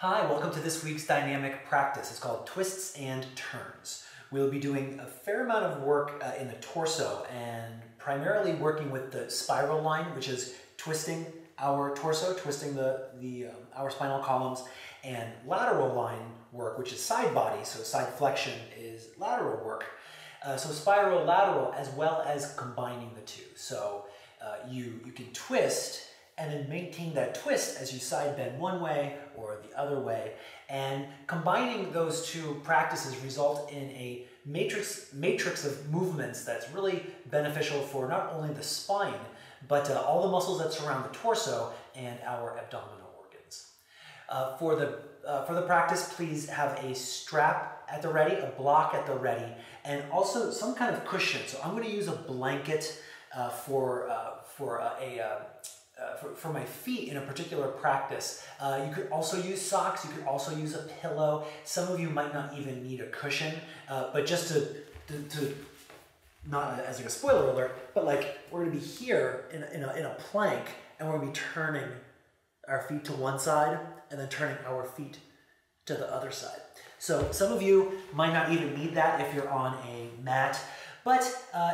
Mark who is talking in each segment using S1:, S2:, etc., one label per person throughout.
S1: Hi, welcome to this week's dynamic practice. It's called Twists and Turns. We'll be doing a fair amount of work in the torso and primarily working with the spiral line, which is twisting our torso, twisting our spinal columns, and lateral line work, which is side body, so side flexion is lateral work. So spiral, lateral, as well as combining the two. So you can twist and then maintain that twist as you side bend one way or the other way. And combining those two practices result in a matrix of movements that's really beneficial for not only the spine, but all the muscles that surround the torso and our abdominal organs. For the practice, please have a strap at the ready, a block at the ready, and also some kind of cushion. So I'm going to use a blanket for my feet in a particular practice. You could also use socks, you could also use a pillow. Some of you might not even need a cushion, but just to not as like a spoiler alert, but like we're gonna be here in a plank and we're gonna be turning our feet to one side and then turning our feet to the other side. So some of you might not even need that if you're on a mat, but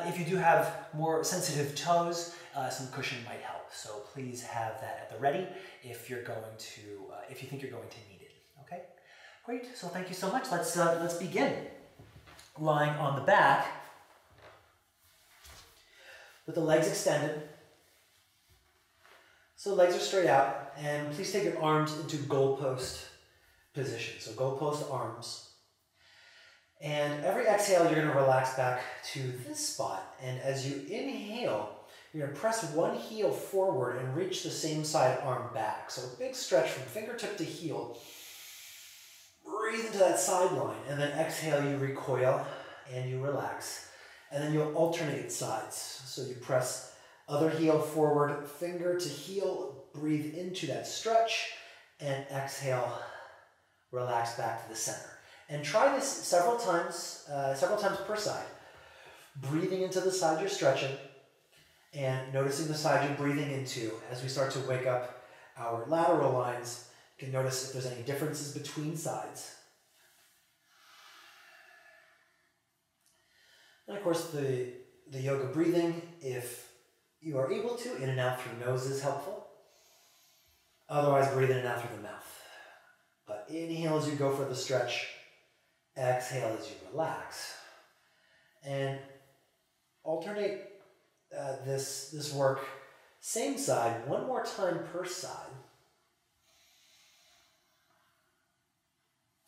S1: if you do have more sensitive toes, some cushion might help. So please have that at the ready if you're going to, if you think you're going to need it. Okay, great. So thank you so much. Let's begin. Lying on the back with the legs extended. So legs are straight out, and please take your arms into goalpost position. So goalpost arms. And every exhale, you're going to relax back to this spot. And as you inhale, you're going to press one heel forward and reach the same side arm back. So a big stretch from fingertip to heel. Breathe into that side line, and then exhale, you recoil and you relax. And then you'll alternate sides. So you press other heel forward, finger to heel, breathe into that stretch, and exhale, relax back to the center. And try this several times per side. Breathing into the side you're stretching, and noticing the side you're breathing into. As we start to wake up our lateral lines, you can notice if there's any differences between sides. And of course, the yoga breathing, if you are able to, in and out through nose is helpful. Otherwise, breathe in and out through the mouth. But inhale as you go for the stretch. Exhale as you relax. And alternate this work, same side, one more time per side.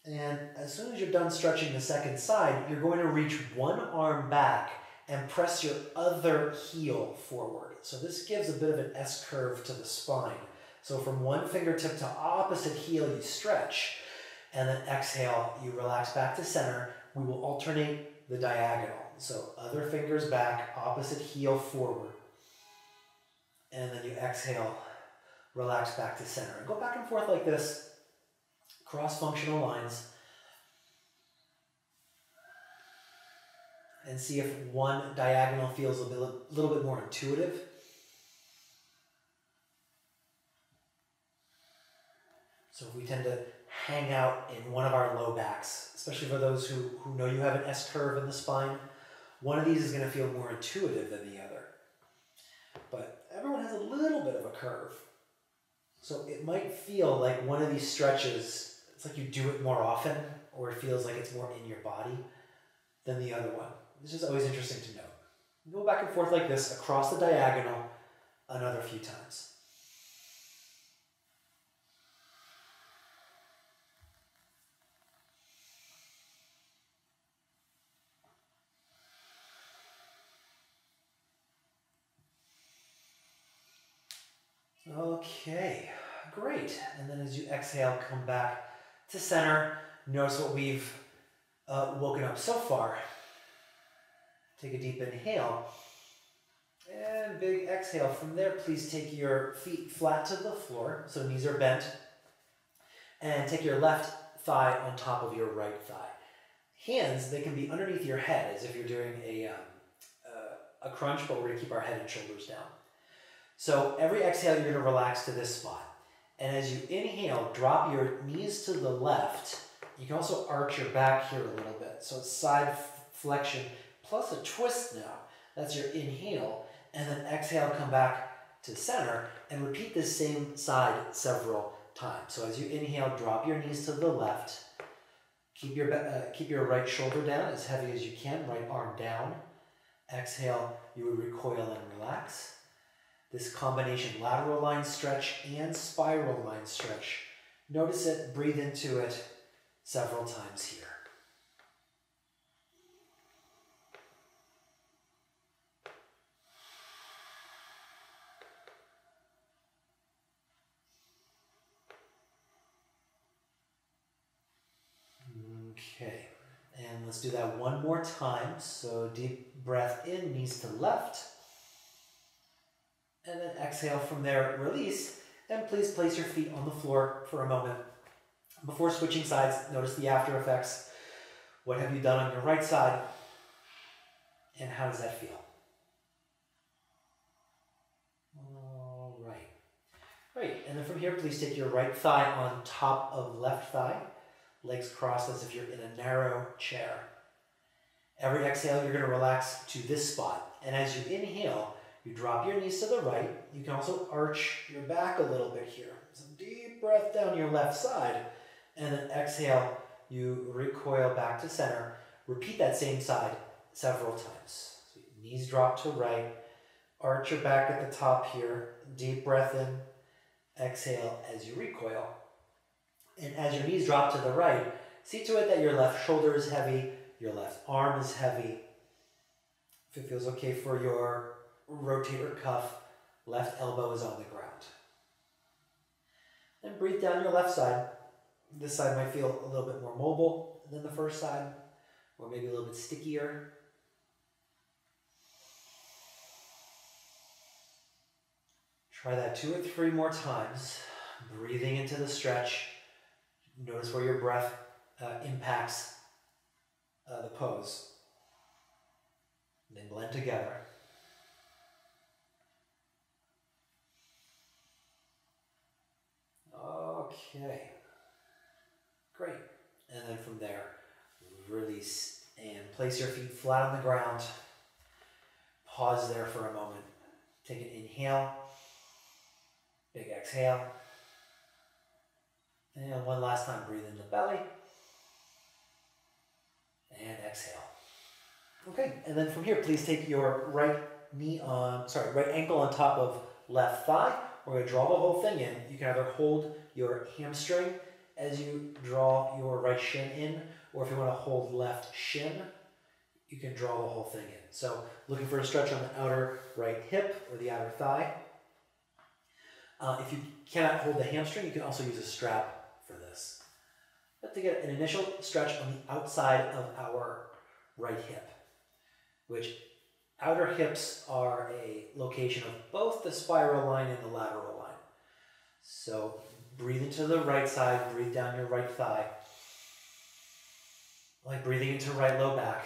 S1: And as soon as you're done stretching the second side, you're going to reach one arm back and press your other heel forward. So this gives a bit of an S curve to the spine. So from one fingertip to opposite heel, you stretch, and then exhale, you relax back to center. We will alternate the diagonal. So other fingers back, opposite heel forward. And then you exhale, relax back to center. And go back and forth like this, cross-functional lines. And see if one diagonal feels a little bit more intuitive. So if we tend to hang out in one of our low backs, especially for those who know you have an S curve in the spine, one of these is going to feel more intuitive than the other. But everyone has a little bit of a curve. So it might feel like one of these stretches, it's like you do it more often, or it feels like it's more in your body than the other one. This is always interesting to note. Go back and forth like this across the diagonal another few times. Okay, great. And then as you exhale, come back to center. Notice what we've woken up so far. Take a deep inhale and big exhale. From there, please take your feet flat to the floor, so knees are bent, and take your left thigh on top of your right thigh. Hands, they can be underneath your head as if you're doing a crunch, but we're going to keep our head and shoulders down. So every exhale, you're going to relax to this spot. And as you inhale, drop your knees to the left. You can also arch your back here a little bit. So it's side flexion plus a twist now. That's your inhale. And then exhale, come back to center and repeat this same side several times. So as you inhale, drop your knees to the left. Keep your right shoulder down as heavy as you can, right arm down. Exhale, you would recoil and relax. This combination, lateral line stretch and spiral line stretch. Notice it, breathe into it several times here. Okay, and let's do that one more time. So deep breath in, knees to left. And then exhale from there, release. And please place your feet on the floor for a moment. Before switching sides, notice the after effects. What have you done on your right side? And how does that feel? All right. Great, and then from here, please take your right thigh on top of left thigh. Legs crossed as if you're in a narrow chair. Every exhale, you're going to relax to this spot. And as you inhale, you drop your knees to the right. You can also arch your back a little bit here. Some deep breath down your left side. And then exhale, you recoil back to center. Repeat that same side several times. So knees drop to right. Arch your back at the top here. Deep breath in. Exhale as you recoil. And as your knees drop to the right, see to it that your left shoulder is heavy, your left arm is heavy. If it feels okay for your rotator cuff, left elbow is on the ground. And breathe down your left side. This side might feel a little bit more mobile than the first side, or maybe a little bit stickier. Try that 2 or 3 more times, breathing into the stretch. Notice where your breath impacts the pose. And then blend together. Okay. Great. And then from there, release and place your feet flat on the ground. Pause there for a moment. Take an inhale. Big exhale. And one last time, breathe in the belly. And exhale. Okay, and then from here, please take your right ankle on top of left thigh. We're going to draw the whole thing in. You can either hold your hamstring as you draw your right shin in, or if you want to hold left shin, you can draw the whole thing in. So looking for a stretch on the outer right hip or the outer thigh. If you cannot hold the hamstring, you can also use a strap for this. But to get an initial stretch on the outside of our right hip, which outer hips are a location of both the spiral line and the lateral line. So breathe into the right side, breathe down your right thigh, like breathing into right low back.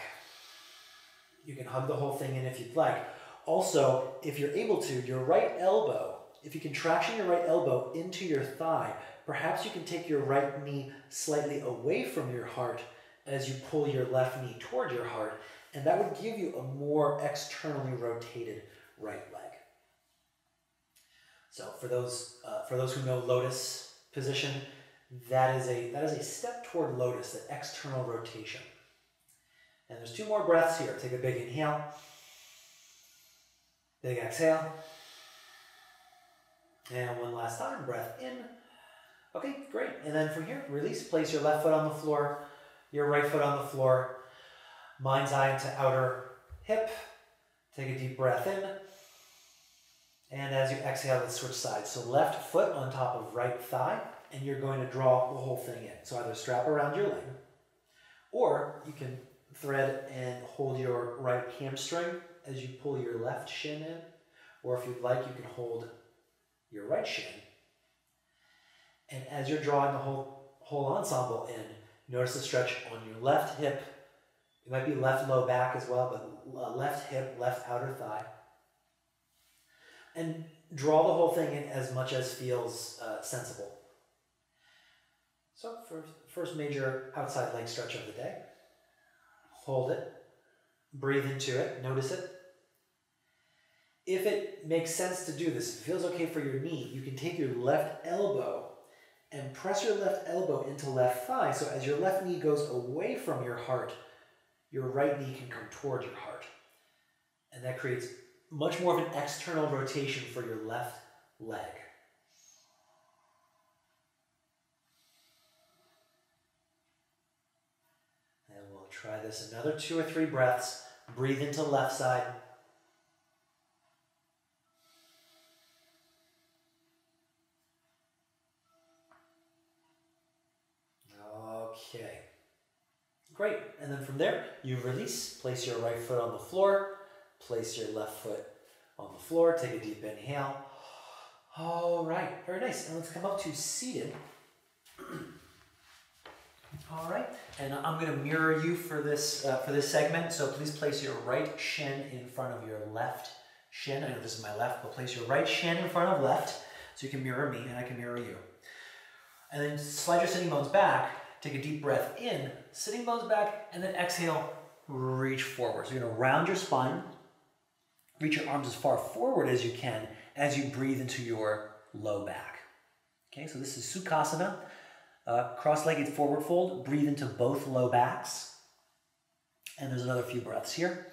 S1: You can hug the whole thing in if you'd like. Also, if you're able to, your right elbow, if you can traction your right elbow into your thigh, perhaps you can take your right knee slightly away from your heart as you pull your left knee toward your heart, and that would give you a more externally rotated right leg. So for those who know lotus position, that is a step toward lotus, that external rotation. And there's 2 more breaths here. Take a big inhale, big exhale. And one last time, breath in. Okay, great. And then from here, release. Place your left foot on the floor, your right foot on the floor. Mind's eye into outer hip. Take a deep breath in. And as you exhale, let's switch sides. So left foot on top of right thigh, and you're going to draw the whole thing in. So either strap around your leg, or you can thread and hold your right hamstring as you pull your left shin in. Or if you'd like, you can hold your right shin. And as you're drawing the whole ensemble in, notice the stretch on your left hip. It might be left low back as well, but left hip, left outer thigh. And draw the whole thing in as much as feels sensible. So for first major outside leg stretch of the day, hold it, breathe into it, notice it. If it makes sense to do this, if it feels okay for your knee, you can take your left elbow and press your left elbow into left thigh, so as your left knee goes away from your heart, your right knee can come toward your heart. And that creates much more of an external rotation for your left leg. And we'll try this another 2 or 3 breaths. Breathe into left side. Okay. Great. And then from there, you release. Place your right foot on the floor. Place your left foot on the floor. Take a deep inhale. All right. Very nice. And let's come up to seated. All right. And I'm going to mirror you for this segment. So please place your right shin in front of your left shin. I know this is my left, but place your right shin in front of left so you can mirror me and I can mirror you. And then slide your sitting bones back. Take a deep breath in, sitting bones back, and then exhale, reach forward. So you're going to round your spine, reach your arms as far forward as you can as you breathe into your low back. Okay, so this is Sukhasana, cross-legged forward fold. Breathe into both low backs. And there's another few breaths here.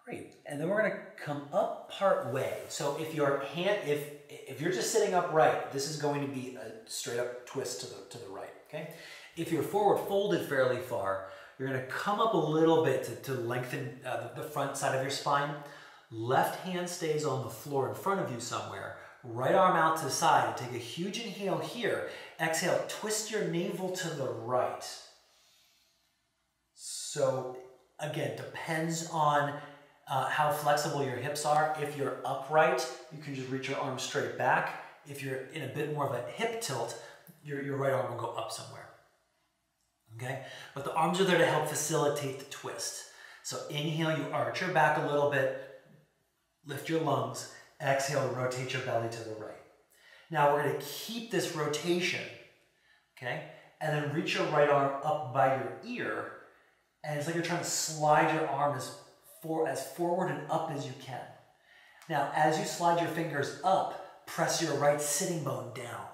S1: Great, and then we're going to come up part way. So if your hand, if you're just sitting upright, this is going to be a straight up twist to the right. Okay. If you're forward folded fairly far, you're going to come up a little bit to lengthen the front side of your spine. Left hand stays on the floor in front of you somewhere. Right arm out to the side. Take a huge inhale here. Exhale. Twist your navel to the right. So again, depends on how flexible your hips are. If you're upright, you can just reach your arms straight back. If you're in a bit more of a hip tilt, your right arm will go up somewhere. Okay? But the arms are there to help facilitate the twist. So inhale, you arch your back a little bit, lift your lungs, exhale, rotate your belly to the right. Now we're going to keep this rotation, okay? And then reach your right arm up by your ear, and it's like you're trying to slide your arm as forward and up as you can. Now, as you slide your fingers up, press your right sitting bone down.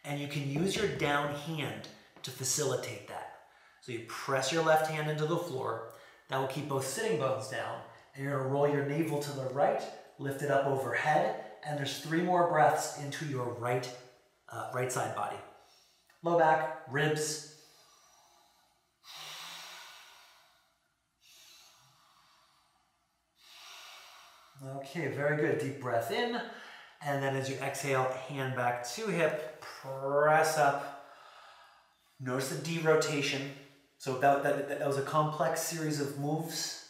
S1: And you can use your down hand to facilitate that. So you press your left hand into the floor. That will keep both sitting bones down. And you're going to roll your navel to the right, lift it up overhead, and there's 3 more breaths into your right side body. Low back, ribs. Okay, very good. Deep breath in. And then as you exhale, hand back to hip, press up. Notice the derotation. So that was a complex series of moves,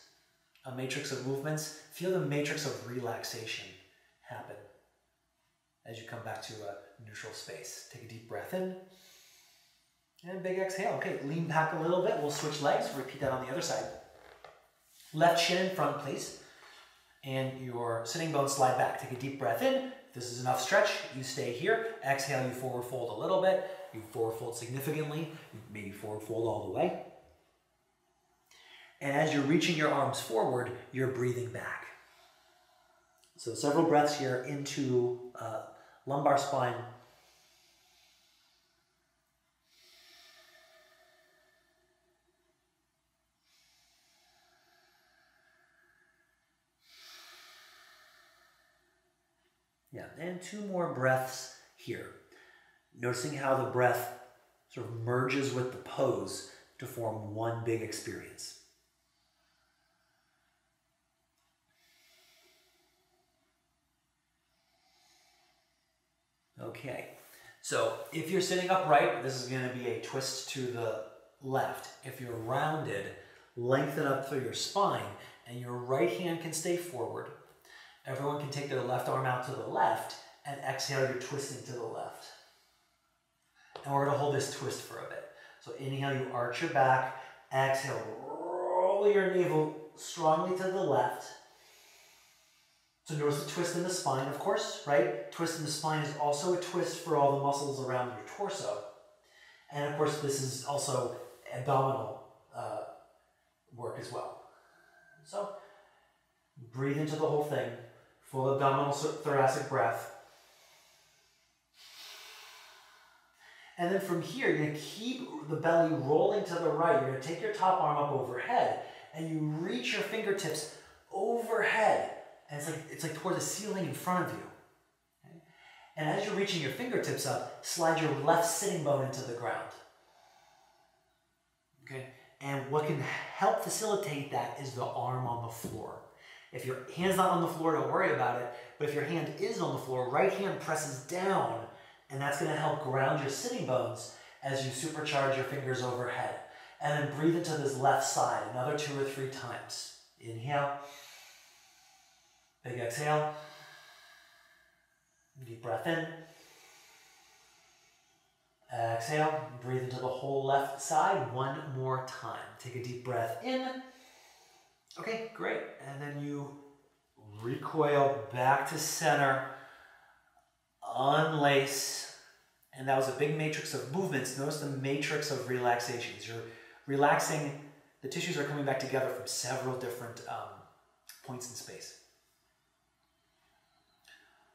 S1: a matrix of movements. Feel the matrix of relaxation happen as you come back to a neutral space. Take a deep breath in. And big exhale. Okay, lean back a little bit. We'll switch legs. Repeat that on the other side. Left shin in front, please. And your sitting bones slide back. Take a deep breath in. If this is enough stretch, you stay here. Exhale, you forward fold a little bit. You forward fold significantly. You maybe forward fold all the way. And as you're reaching your arms forward, you're breathing back. So several breaths here into lumbar spine. Yeah, and 2 more breaths here. Noticing how the breath sort of merges with the pose to form one big experience. Okay, so if you're sitting upright, this is going to be a twist to the left. If you're rounded, lengthen up through your spine, and your right hand can stay forward. Everyone can take their left arm out to the left, and exhale, you're twisting to the left. And we're gonna hold this twist for a bit. So inhale, you arch your back. Exhale, roll your navel strongly to the left. So notice the twist in the spine, of course, right? Twist in the spine is also a twist for all the muscles around your torso. And of course, this is also abdominal work as well. So breathe into the whole thing. Full abdominal thoracic breath. And then from here, you're going to keep the belly rolling to the right. You're going to take your top arm up overhead, and you reach your fingertips overhead. And it's like towards the ceiling in front of you. Okay? And as you're reaching your fingertips up, slide your left sitting bone into the ground. Okay? And what can help facilitate that is the arm on the floor. If your hand's not on the floor, don't worry about it. But if your hand is on the floor, right hand presses down, and that's going to help ground your sitting bones as you supercharge your fingers overhead. And then breathe into this left side another 2 or 3 times. Inhale. Big exhale. Deep breath in. Exhale. Breathe into the whole left side 1 more time. Take a deep breath in. Okay, great. And then you recoil back to center. Unlace. And that was a big matrix of movements. Notice the matrix of relaxations. You're relaxing. The tissues are coming back together from several different points in space.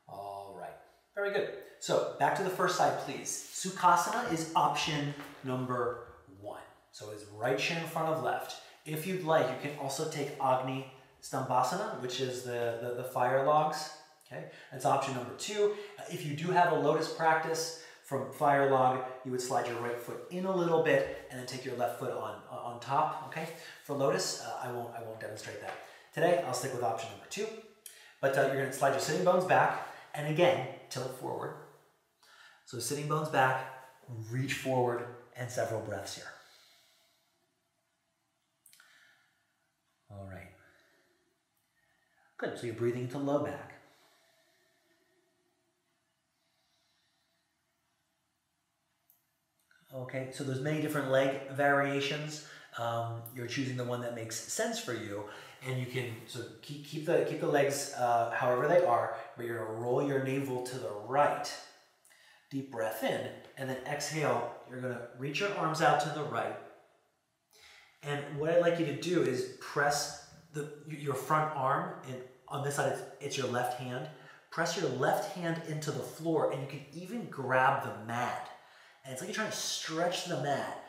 S1: All right. Very good. So back to the first side, please. Sukhasana is option number 1. So it's right shin in front of left. If you'd like, you can also take Agni Stambhasana, which is the fire logs. Okay, that's option number 2. If you do have a lotus practice from fire log, you would slide your right foot in a little bit and then take your left foot on top. Okay, for lotus, I won't demonstrate that today. I'll stick with option number 2. But you're going to slide your sitting bones back and again tilt forward. So sitting bones back, reach forward, and several breaths here. All right. Good. So you're breathing into low back. Okay, so there's many different leg variations. You're choosing the one that makes sense for you, and you can keep the legs however they are, but you're gonna roll your navel to the right. Deep breath in, and then exhale. You're gonna reach your arms out to the right, and what I'd like you to do is press your front arm, and on this side it's your left hand. Press your left hand into the floor, and you can even grab the mat. And it's like you're trying to stretch the mat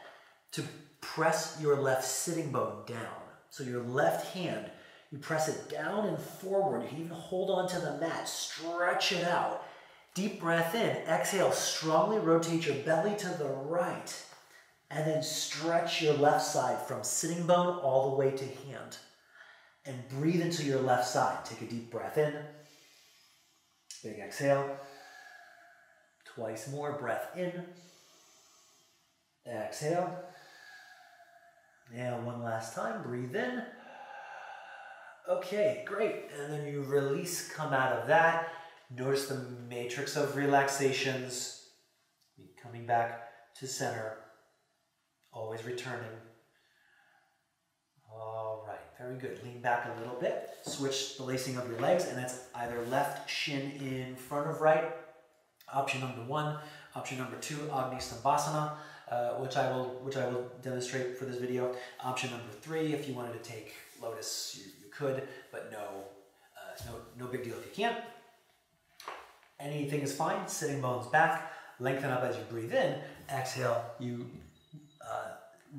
S1: to press your left sitting bone down. So your left hand, you press it down and forward. You can even hold on to the mat, stretch it out. Deep breath in, exhale, strongly rotate your belly to the right. And then stretch your left side from sitting bone all the way to hand. And breathe into your left side. Take a deep breath in. Big exhale. Twice more, breath in. Exhale. And one last time, breathe in. Okay, great. And then you release, come out of that. Notice the matrix of relaxations. Coming back to center. Always returning. All right, very good. Lean back a little bit. Switch the lacing of your legs, and that's either left shin in front of right. Option number 1. Option number 2, Agni Stambhasana. Which I will demonstrate for this video. Option number 3, if you wanted to take lotus, you could, but no big deal if you can't. Anything is fine. Sitting bones back, lengthen up as you breathe in. Exhale, you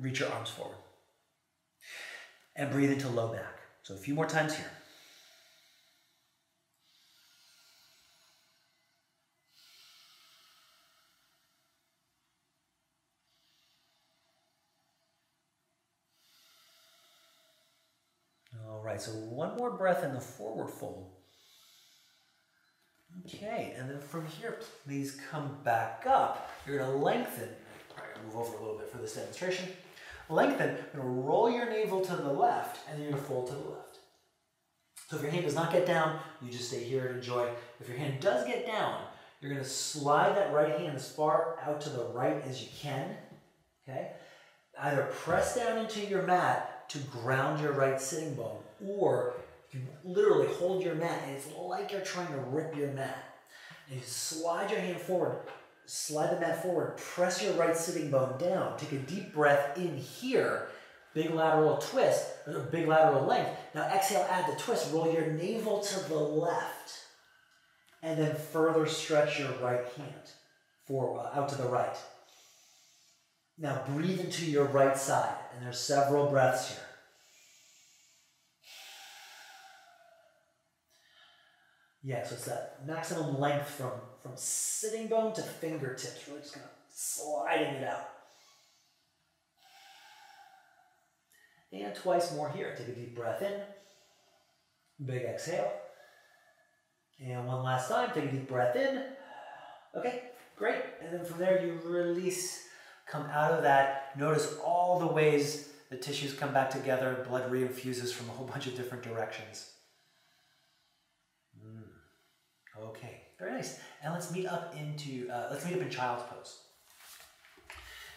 S1: reach your arms forward. And breathe into low back. So a few more times here. All right, so one more breath in the forward fold. Okay, and then from here, please come back up. You're gonna lengthen. All right, move over a little bit for this demonstration. Lengthen, you're gonna roll your navel to the left, and then you're gonna fold to the left. So if your hand does not get down, you just stay here and enjoy. If your hand does get down, you're going to slide that right hand as far out to the right as you can. Okay? Either press down into your mat to ground your right sitting bone, or you literally hold your mat and it's like you're trying to rip your mat. And you slide your hand forward, slide the mat forward, press your right sitting bone down, take a deep breath in here, big lateral twist, or big lateral length. Now exhale, add the twist, roll your navel to the left, and then further stretch your right hand out to the right. Now breathe into your right side, and there's several breaths here. Yeah, so it's that maximum length from sitting bone to fingertips. Really just kind of sliding it out. And twice more here. Take a deep breath in. Big exhale. And one last time, take a deep breath in. Okay, great. And then from there you release, come out of that. Notice all the ways the tissues come back together. Blood reinfuses from a whole bunch of different directions. Okay, very nice. And let's meet up in child's pose.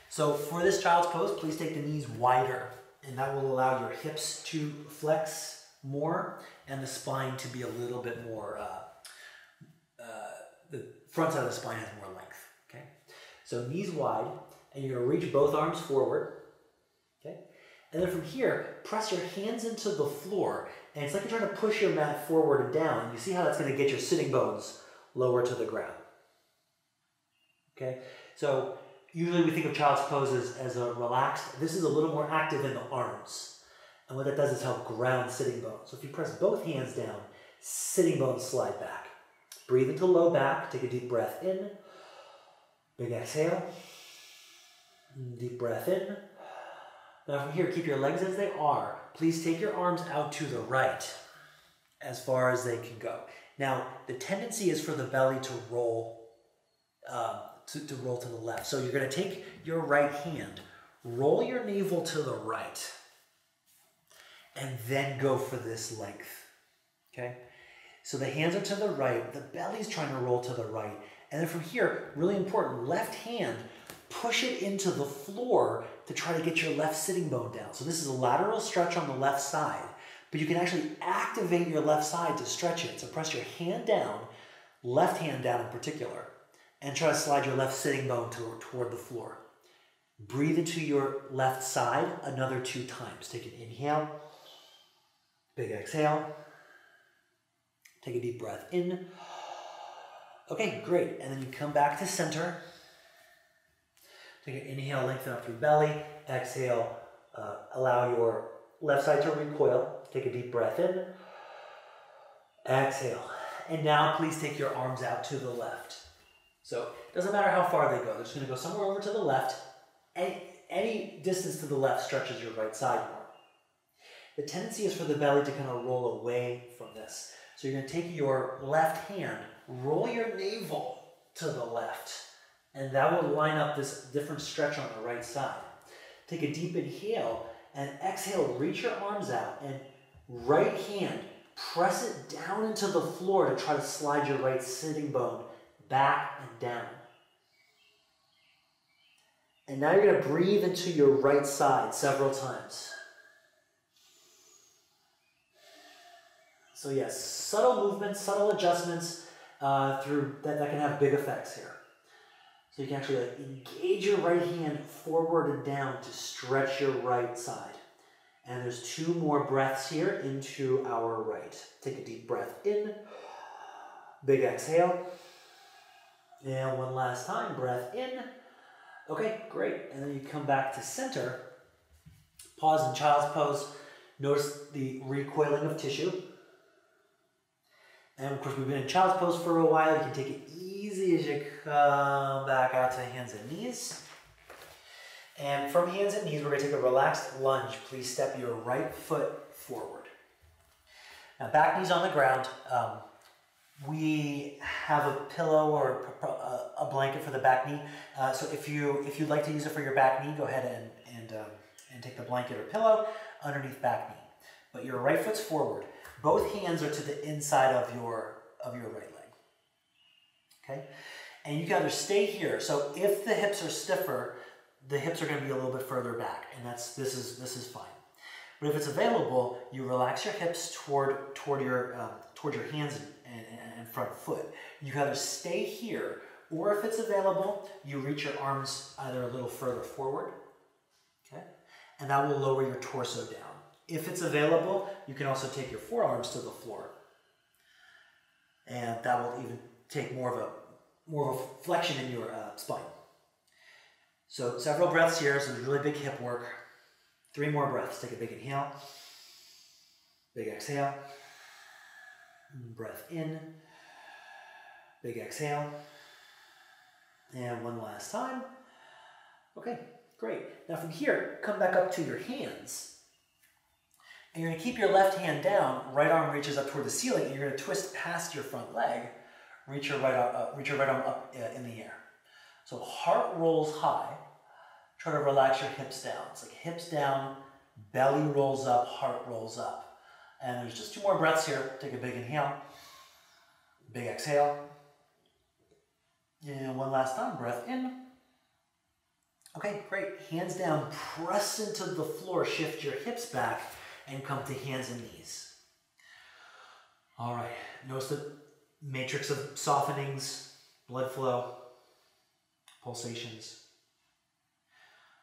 S1: So for this child's pose, please take the knees wider, and that will allow your hips to flex more and the spine to be a little bit more, the front side of the spine has more length, okay? So knees wide, and you're gonna reach both arms forward, okay? And then from here, press your hands into the floor, and it's like you're trying to push your mat forward and down, and you see how that's gonna get your sitting bones lower to the ground, okay? So usually we think of child's poses as a relaxed. This is a little more active in the arms. And what that does is help ground sitting bones. So if you press both hands down, sitting bones slide back. Breathe into low back, take a deep breath in. Big exhale. Deep breath in. Now from here, keep your legs as they are. Please take your arms out to the right as far as they can go. Now, the tendency is for the belly to roll to roll to the left. So you're going to take your right hand, roll your navel to the right, and then go for this length, okay? So the hands are to the right, the belly's trying to roll to the right, and then from here, really important, left hand, push it into the floor to try to get your left sitting bone down. So this is a lateral stretch on the left side, but you can actually activate your left side to stretch it. So press your hand down, left hand down in particular, and try to slide your left sitting bone toward the floor. Breathe into your left side another 2 times. Take an inhale, big exhale. Take a deep breath in. Okay, great. And then you come back to center. Take an inhale, lengthen up through belly. Exhale, allow your left side to recoil. Take a deep breath in. Exhale. And now please take your arms out to the left. So it doesn't matter how far they go. They're just going to go somewhere over to the left. Any distance to the left stretches your right side more. The tendency is for the belly to kind of roll away from this. So you're going to take your left hand, roll your navel to the left, and that will line up this different stretch on the right side. Take a deep inhale, and exhale, reach your arms out, and right hand, press it down into the floor to try to slide your right sitting bone back and down. And now you're going to breathe into your right side several times. So yes, subtle movements, subtle adjustments through that can have big effects here. So you can actually engage your right hand forward and down to stretch your right side. And there's 2 more breaths here into our right. Take a deep breath in, big exhale. And one last time, breath in. Okay, great. And then you come back to center. Pause in child's pose. Notice the recoiling of tissue. And of course, we've been in child's pose for a while. You can take it easy as you come back out to hands and knees. And from hands and knees, we're going to take a relaxed lunge. Please step your right foot forward. Now, back knees on the ground. We have a pillow or a blanket for the back knee. So if you'd like to use it for your back knee, go ahead and take the blanket or pillow underneath back knee. But your right foot's forward. Both hands are to the inside of your right leg. Okay? And you can either stay here. So if the hips are stiffer, the hips are going to be a little bit further back, and this is fine. But if it's available, you relax your hips toward your hands and front foot. You can either stay here, or if it's available, you reach your arms either a little further forward, okay, and that will lower your torso down. If it's available, you can also take your forearms to the floor, and that will even take more of a flexion in your spine. So several breaths here, some really big hip work. 3 more breaths. Take a big inhale, big exhale, breath in, big exhale, and one last time. Okay, great. Now from here, come back up to your hands, and you're going to keep your left hand down, right arm reaches up toward the ceiling, and you're going to twist past your front leg, reach your right arm up in the air. So heart rolls high. Try to relax your hips down. It's like hips down, belly rolls up, heart rolls up. And there's just 2 more breaths here. Take a big inhale, big exhale. And one last time, breath in. Okay, great. Hands down, press into the floor, shift your hips back, and come to hands and knees. All right, notice the matrix of softenings, blood flow, pulsations.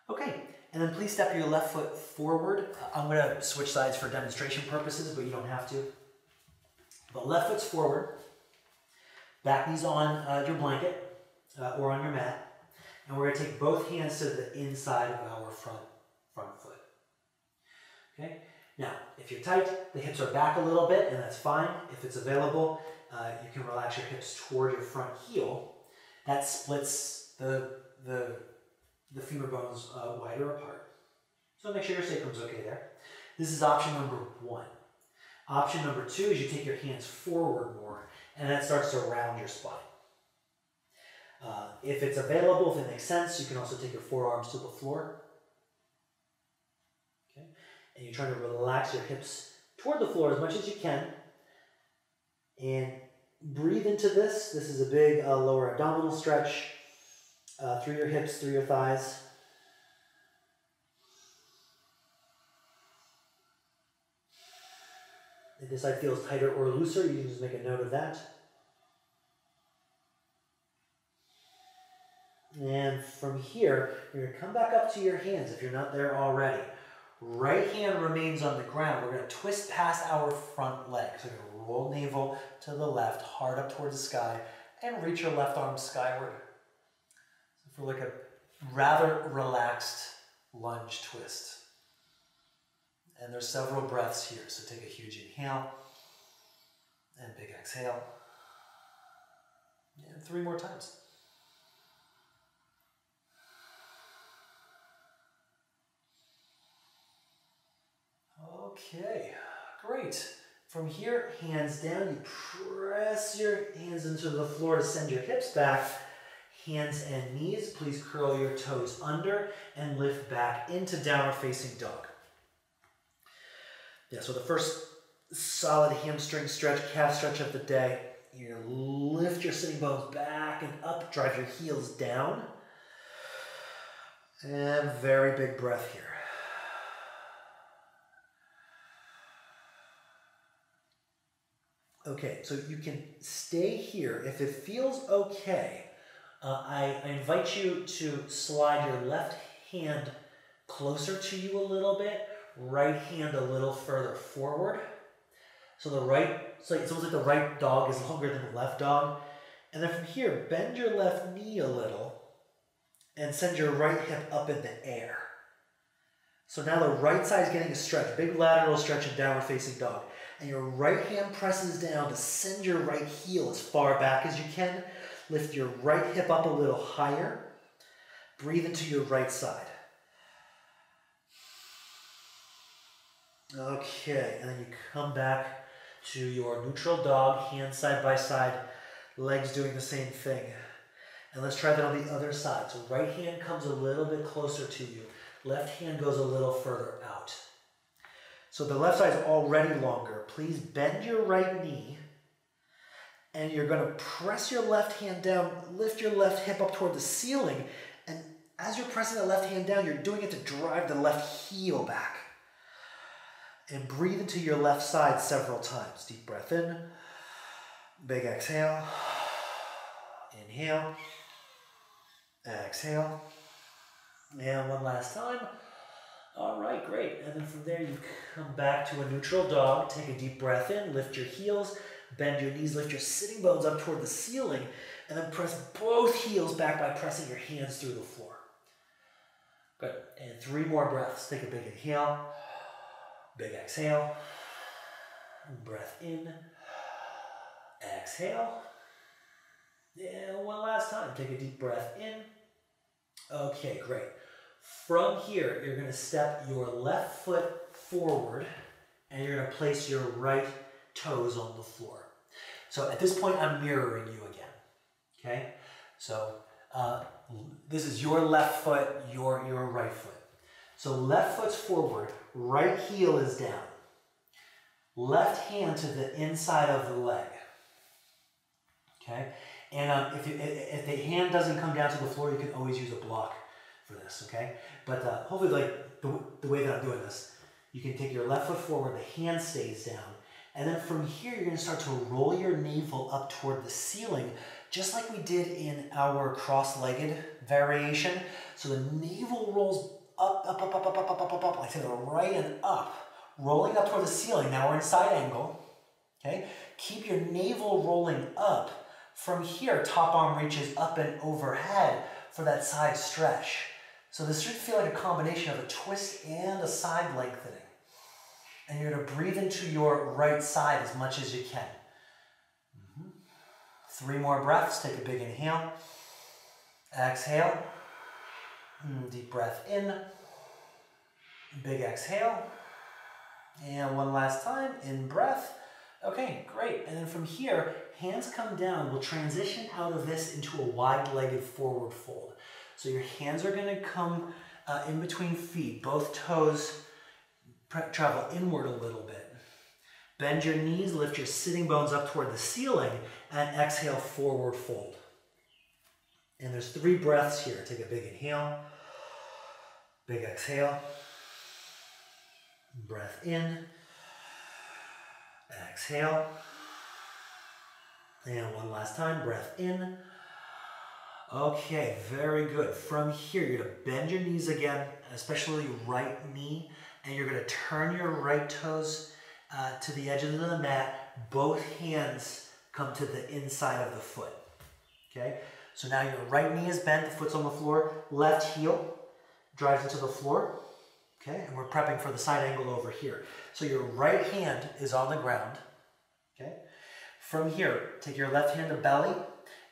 S1: Okay, and then please step your left foot forward. I'm going to switch sides for demonstration purposes, but you don't have to. But left foot's forward, back knee's on your blanket or on your mat, and we're going to take both hands to the inside of our front foot. Okay, now if you're tight, the hips are back a little bit, and that's fine. If it's available, you can relax your hips toward your front heel. That splits the femur bones wider apart. So make sure your sacrum's okay there. This is option number 1. Option number 2 is you take your hands forward more, and that starts to round your spine. If it's available, if it makes sense, you can also take your forearms to the floor. Okay? And you try to relax your hips toward the floor as much as you can. And breathe into this. This is a big lower abdominal stretch. Through your hips, through your thighs. If this side feels tighter or looser, you can just make a note of that. And from here, you're going to come back up to your hands if you're not there already. Right hand remains on the ground. We're going to twist past our front leg. So you're going to roll navel to the left, heart up towards the sky, and reach your left arm skyward. For like a rather relaxed lunge twist. And there's several breaths here, so take a huge inhale and big exhale. And 3 more times. Okay, great. From here, hands down, you press your hands into the floor to send your hips back. Hands and knees, please curl your toes under and lift back into downward facing dog. Yeah, so the first solid hamstring stretch, calf stretch of the day. You're going to lift your sitting bones back and up, drive your heels down. And very big breath here. Okay, so you can stay here. If it feels okay, I invite you to slide your left hand closer to you a little bit, right hand a little further forward. So it's almost like the right dog is longer than the left dog. And then from here, bend your left knee a little and send your right hip up in the air. So now the right side is getting a stretch, big lateral stretch in downward facing dog. And your right hand presses down to send your right heel as far back as you can. Lift your right hip up a little higher. Breathe into your right side. Okay, and then you come back to your neutral dog, hands side by side, legs doing the same thing. And let's try that on the other side. So right hand comes a little bit closer to you. Left hand goes a little further out. So the left side is already longer. Please bend your right knee, and you're going to press your left hand down, lift your left hip up toward the ceiling, and as you're pressing the left hand down, you're doing it to drive the left heel back. And breathe into your left side several times. Deep breath in, big exhale, inhale, exhale, and one last time. All right, great. And then from there, you come back to a neutral dog. Take a deep breath in, lift your heels, bend your knees, lift your sitting bones up toward the ceiling, and then press both heels back by pressing your hands through the floor. Good. And 3 more breaths. Take a big inhale, big exhale, breath in, exhale. And one last time. Take a deep breath in. Okay, great. From here, you're going to step your left foot forward, and you're going to place your right toes on the floor. So at this point, I'm mirroring you again. Okay? So this is your left foot, your right foot. So left foot's forward, right heel is down. Left hand to the inside of the leg. Okay? And if the hand doesn't come down to the floor, you can always use a block for this, okay? But hopefully, like the way that I'm doing this, you can take your left foot forward, the hand stays down, and then from here, you're gonna start to roll your navel up toward the ceiling, just like we did in our cross-legged variation. So the navel rolls up, like to the right and up, rolling up toward the ceiling. Now we're in side angle, okay? Keep your navel rolling up. From here, top arm reaches up and overhead for that side stretch. So this should feel like a combination of a twist and a side lengthening. And you're going to breathe into your right side as much as you can. 3 more breaths. Take a big inhale. Exhale. Deep breath in. Big exhale. And one last time. In breath. Okay, great. And then from here, hands come down. We'll transition out of this into a wide-legged forward fold. So your hands are going to come in between feet. Both toes travel inward a little bit. Bend your knees, lift your sitting bones up toward the ceiling, and exhale, forward fold. And there's 3 breaths here. Take a big inhale, big exhale, breath in, exhale, and one last time, breath in. Okay, very good. From here, you're going to bend your knees again, especially your right knee, and you're going to turn your right toes to the edges of the mat. Both hands come to the inside of the foot. Okay, so now your right knee is bent, the foot's on the floor, left heel drives into the floor. Okay, and we're prepping for the side angle over here. So your right hand is on the ground. Okay, from here, take your left hand to belly,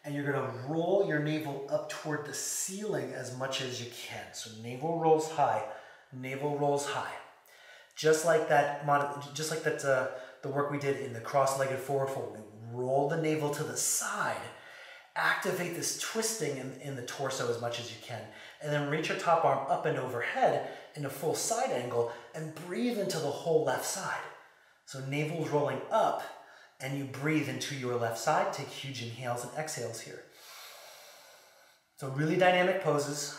S1: and you're going to roll your navel up toward the ceiling as much as you can. So navel rolls high, navel rolls high. Just like that, the work we did in the cross-legged forward fold. We roll the navel to the side, activate this twisting in the torso as much as you can, and then reach your top arm up and overhead in a full side angle and breathe into the whole left side. So navel's rolling up, and you breathe into your left side. Take huge inhales and exhales here. So really dynamic poses.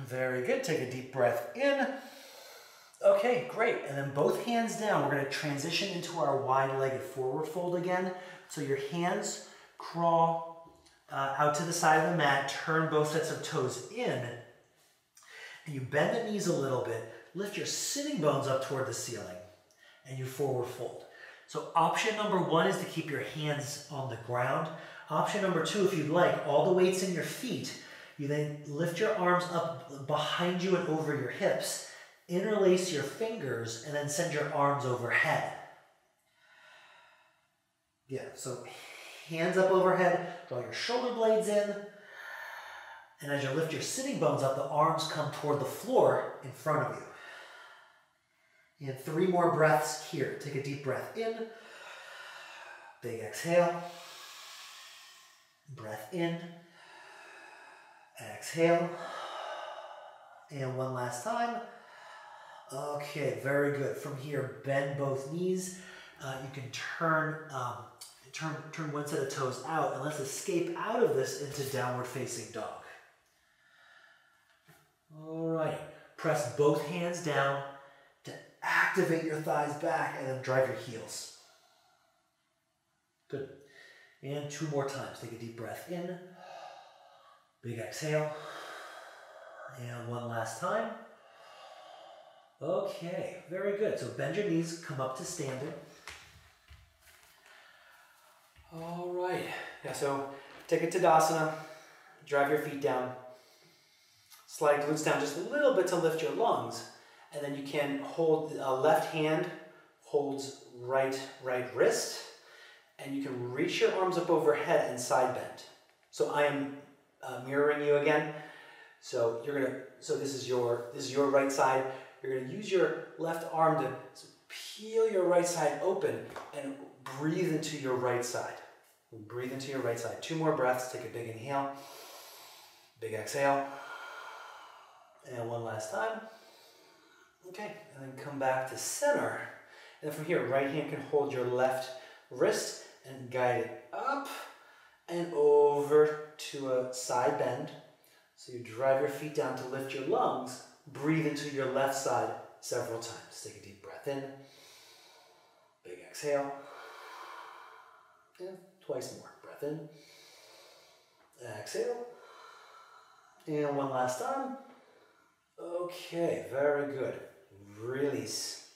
S1: Very good. Take a deep breath in. Okay, great. And then both hands down. We're going to transition into our wide-legged forward fold again. So your hands crawl out to the side of the mat, turn both sets of toes in, and you bend the knees a little bit, lift your sitting bones up toward the ceiling, and you forward fold. So option number 1 is to keep your hands on the ground. Option number 2, if you'd like, all the weight's in your feet. You then lift your arms up behind you and over your hips, interlace your fingers, and then send your arms overhead. Yeah, so hands up overhead, draw your shoulder blades in, and as you lift your sitting bones up, the arms come toward the floor in front of you. And 3 more breaths here. Take a deep breath in, big exhale, Breath in. Exhale. And one last time. Okay, very good. From here, bend both knees. You can turn one set of toes out, and let's escape out of this into downward facing dog. All right, press both hands down to activate your thighs back and then drive your heels. Good. And 2 more times. Take a deep breath in. Big exhale. And one last time. Okay, very good. So bend your knees, come up to standing. All right. Yeah, so take a Tadasana, drive your feet down, slide glutes down just a little bit to lift your lungs, and then you can hold, left hand holds right wrist, and you can reach your arms up overhead and side bend. So I am mirroring you again. So this is your right side. You're gonna use your left arm to peel your right side open and breathe into your right side. Breathe into your right side. 2 more breaths. Take a big inhale, big exhale, and one last time. Okay, and then come back to center. And then from here, right hand can hold your left wrist and guide it up and over to a side bend. So you drive your feet down to lift your lungs. Breathe into your left side several times. Take a deep breath in. Big exhale. And twice more. Breath in. Exhale. And one last time. Okay, very good. Release.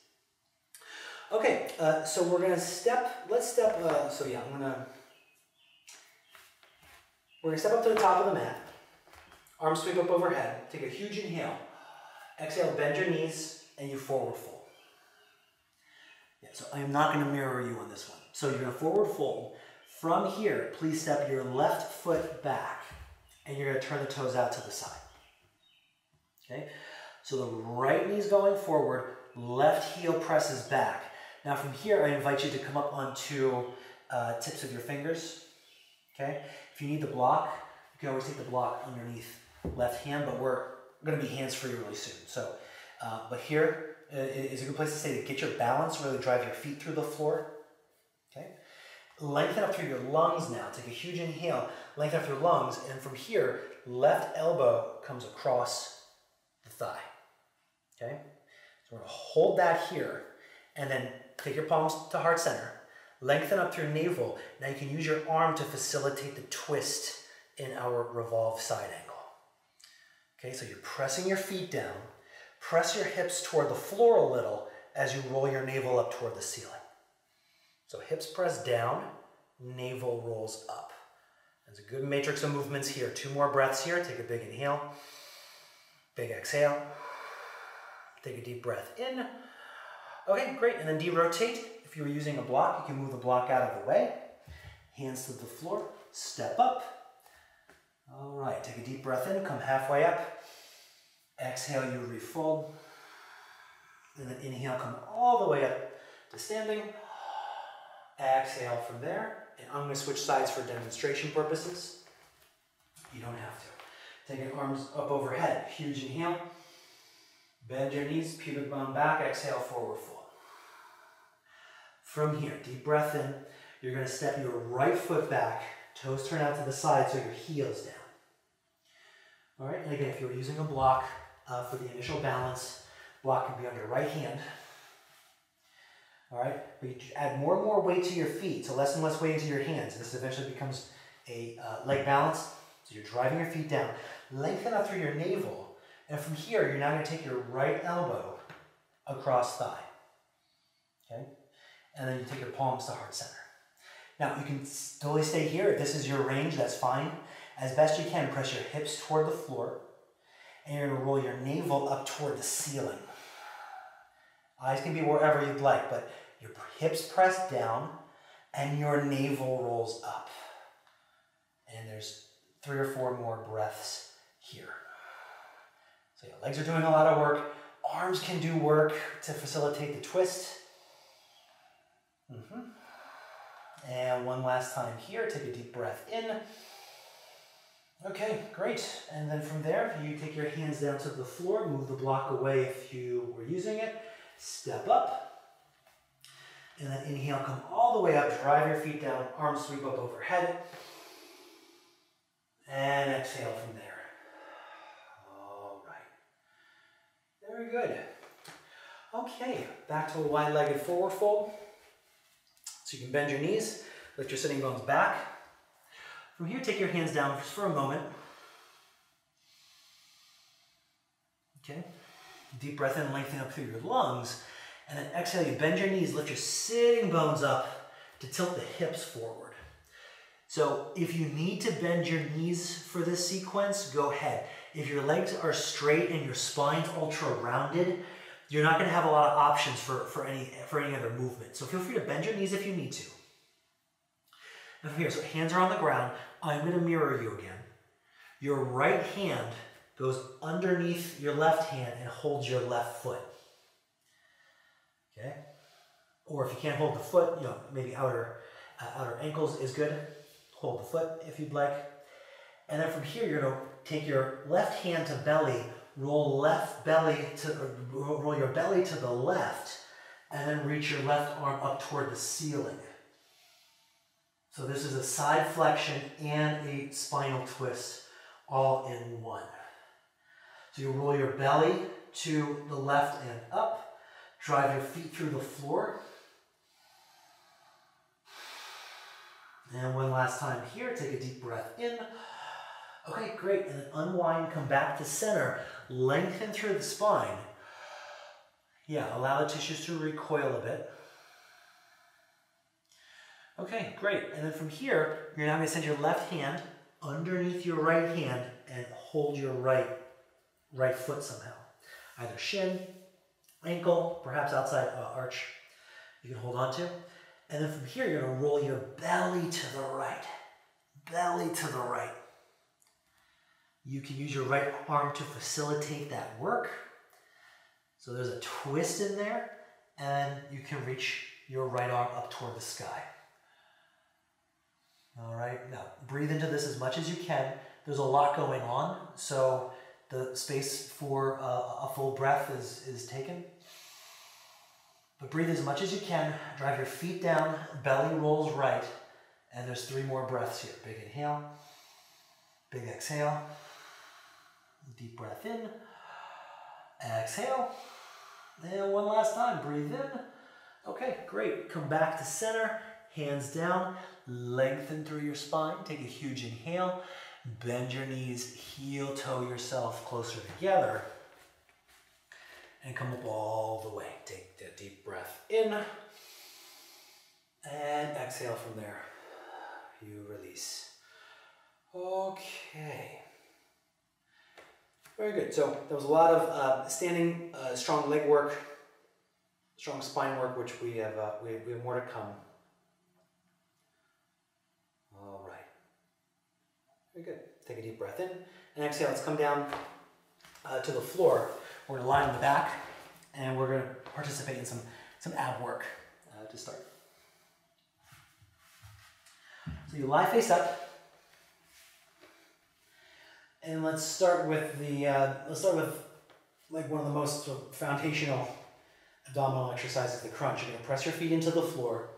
S1: Okay, so we're gonna we're gonna step up to the top of the mat. Arms sweep up overhead. Take a huge inhale. Exhale, bend your knees, and you forward fold. Yeah, so I am not going to mirror you on this one. So you're going to forward fold. From here, please step your left foot back, and you're going to turn the toes out to the side. Okay? So the right knee's going forward, left heel presses back. Now from here, I invite you to come up onto tips of your fingers. Okay? If you need the block, you can always take the block underneath left hand, but we're going to be hands-free really soon. So, but here is a good place to stay to get your balance, really drive your feet through the floor. Okay? Lengthen up through your lungs now. Take a huge inhale, lengthen up through your lungs, and from here, left elbow comes across the thigh. Okay? So we're going to hold that here, and then take your palms to heart center. Lengthen up through navel. Now you can use your arm to facilitate the twist in our revolve side angle. Okay, so you're pressing your feet down. Press your hips toward the floor a little as you roll your navel up toward the ceiling. So hips press down, navel rolls up. There's a good matrix of movements here. 2 more breaths here. Take a big inhale, big exhale. Take a deep breath in. Okay, great, and then de-rotate. If you were using a block, you can move the block out of the way. Hands to the floor, step up. All right, take a deep breath in, come halfway up. Exhale, you refold. And then inhale, come all the way up to standing. Exhale from there. And I'm going to switch sides for demonstration purposes. You don't have to. Take your arms up overhead. Huge inhale. Bend your knees, pubic bone back. Exhale, forward fold. From here, deep breath in. You're going to step your right foot back. Toes turn out to the side so your heel's down. All right, and again, if you're using a block for the initial balance, block can be on your right hand. All right, but you add more and more weight to your feet, so less and less weight into your hands. This eventually becomes a leg balance. So you're driving your feet down. Lengthen up through your navel, and from here, you're now going to take your right elbow across thigh. Okay, and then you take your palms to heart center. Now, you can totally stay here. If this is your range, that's fine. As best you can, press your hips toward the floor, and you're going to roll your navel up toward the ceiling. Eyes can be wherever you'd like, but your hips press down, and your navel rolls up. And there's 3 or 4 more breaths here. So your legs are doing a lot of work. Arms can do work to facilitate the twist. And one last time here, take a deep breath in. Okay, great. And then from there, you take your hands down to the floor, move the block away if you were using it, step up, and then inhale, come all the way up, drive your feet down, arms sweep up overhead, and exhale from there. All right. Very good. Okay, back to a wide-legged forward fold. So you can bend your knees, lift your sitting bones back. From here, take your hands down just for a moment. Okay, deep breath in, lengthen up through your lungs. And then exhale, you bend your knees, lift your sitting bones up to tilt the hips forward. So if you need to bend your knees for this sequence, go ahead. If your legs are straight and your spine's ultra rounded, you're not going to have a lot of options for any other movement. So feel free to bend your knees if you need to. And from here, so hands are on the ground. I'm going to mirror you again. Your right hand goes underneath your left hand and holds your left foot. Okay? Or if you can't hold the foot, maybe outer ankles is good. Hold the foot if you'd like. And then from here, you're going to take your left hand to belly, roll your belly to the left, and then reach your left arm up toward the ceiling. So this is a side flexion and a spinal twist all in one. So you roll your belly to the left and up, drive your feet through the floor. And one last time here, take a deep breath in. Okay, great, and then unwind, come back to center, lengthen through the spine. Yeah, allow the tissues to recoil a bit. Okay, great, and then from here, you're now going to send your left hand underneath your right hand and hold your right foot somehow. Either shin, ankle, perhaps outside arch you can hold on to. And then from here, you're going to roll your belly to the right. Belly to the right. You can use your right arm to facilitate that work. So there's a twist in there, and you can reach your right arm up toward the sky. All right, now breathe into this as much as you can. There's a lot going on, so the space for a full breath is taken. But breathe as much as you can, drive your feet down, belly rolls right, and there's 3 more breaths here. Big inhale, big exhale, deep breath in, exhale, and one last time, breathe in. Okay, great, come back to center, hands down, lengthen through your spine, take a huge inhale, bend your knees, heel toe yourself closer together, and come up all the way. Take a deep breath in, and exhale from there. You release. Okay. Very good. So there was a lot of standing, strong leg work, strong spine work, which we have more to come. All right. Very good. Take a deep breath in, and exhale. Let's come down to the floor. We're going to lie on the back, and we're going to participate in some ab work to start. So you lie face up, and let's start with like one of the most foundational abdominal exercises, the crunch. You're going to press your feet into the floor,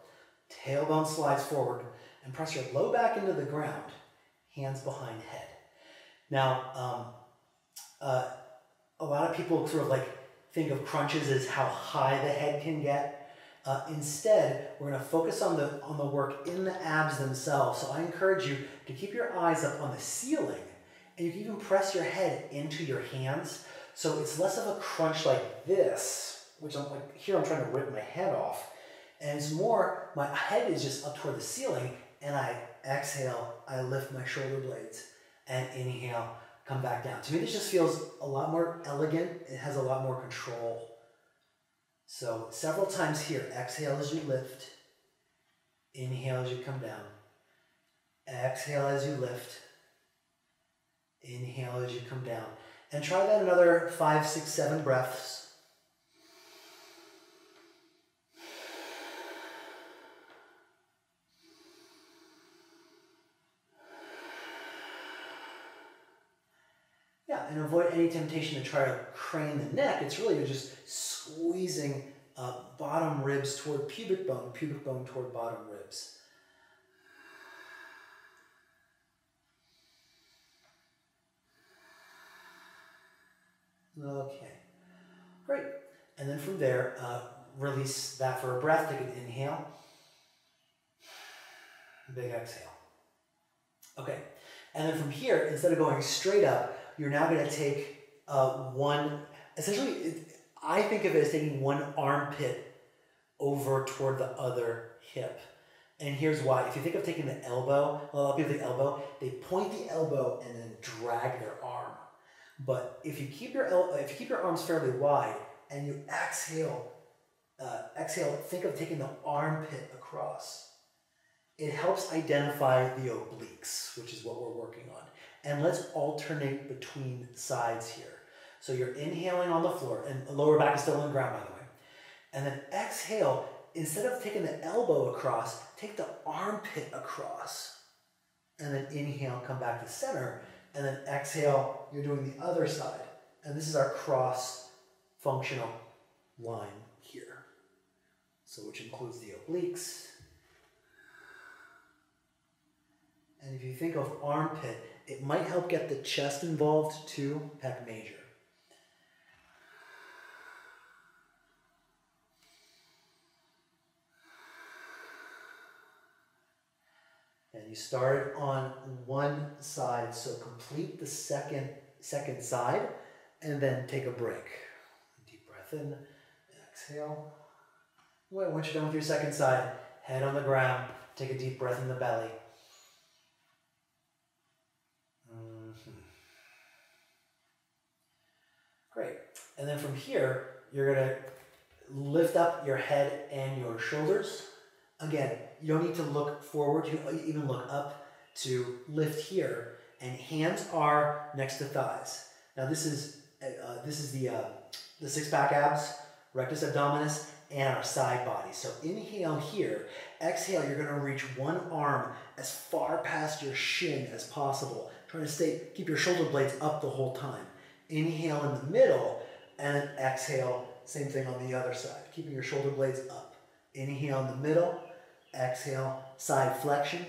S1: tailbone slides forward, and press your low back into the ground, hands behind head. Now, a lot of people sort of think of crunches as how high the head can get. Instead, we're going to focus on the work in the abs themselves. So I encourage you to keep your eyes up on the ceiling, and you can even press your head into your hands. So it's less of a crunch like this, which I'm trying to rip my head off, and it's more my head is just up toward the ceiling, and I exhale, I lift my shoulder blades, and inhale, come back down. To me, this just feels a lot more elegant. It has a lot more control. So several times here, exhale as you lift, inhale as you come down, exhale as you lift, inhale as you come down. And try that another 5, 6, 7 breaths. and avoid any temptation to try to crane the neck. It's really just squeezing bottom ribs toward pubic bone toward bottom ribs. Okay, great. And then from there, release that for a breath. Take an inhale. Big exhale. Okay, and then from here, instead of going straight up, you're now going to take essentially, I think of it as taking one armpit over toward the other hip. And here's why. If you think of taking the elbow, a lot of people take the elbow, they point the elbow and then drag their arm. But if you keep your arms fairly wide and you exhale, think of taking the armpit across. It helps identify the obliques, which is what we're working on. And let's alternate between sides here. So you're inhaling on the floor, and the lower back is still on the ground, by the way. And then exhale, instead of taking the elbow across, take the armpit across. And then inhale, come back to center. And then exhale, you're doing the other side. And this is our cross functional line here. So which includes the obliques. And if you think of armpit, it might help get the chest involved too, pec major. And you started on one side, so complete the second side, and then take a break. Deep breath in, exhale. Wait, once you're done with your second side, head on the ground, take a deep breath in the belly. Great. And then from here, you're going to lift up your head and your shoulders. Again, you don't need to look forward, you can even look up to lift here. And hands are next to thighs. Now this is the six-pack abs, rectus abdominis, and our side body. So inhale here, exhale, you're going to reach one arm as far past your shin as possible. Trying to keep your shoulder blades up the whole time. Inhale in the middle, and then exhale, same thing on the other side, keeping your shoulder blades up. Inhale in the middle, exhale, side flexion.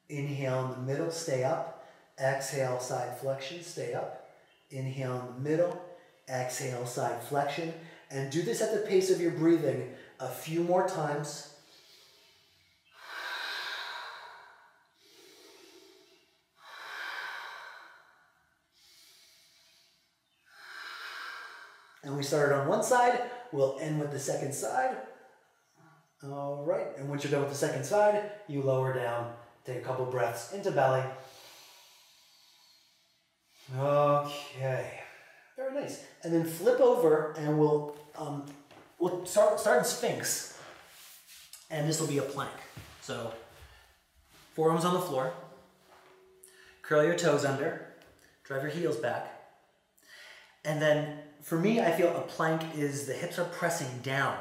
S1: Inhale in the middle, stay up. Exhale, side flexion, stay up. Inhale in the middle, exhale, side flexion. And do this at the pace of your breathing a few more times. And we started on one side, we'll end with the second side. All right, and once you're done with the second side, you lower down, take a couple breaths into belly. Okay, very nice. And then flip over and we'll start in Sphinx. And this will be a plank. So, forearms on the floor, curl your toes under, drive your heels back. And then for me, I feel a plank is the hips are pressing down.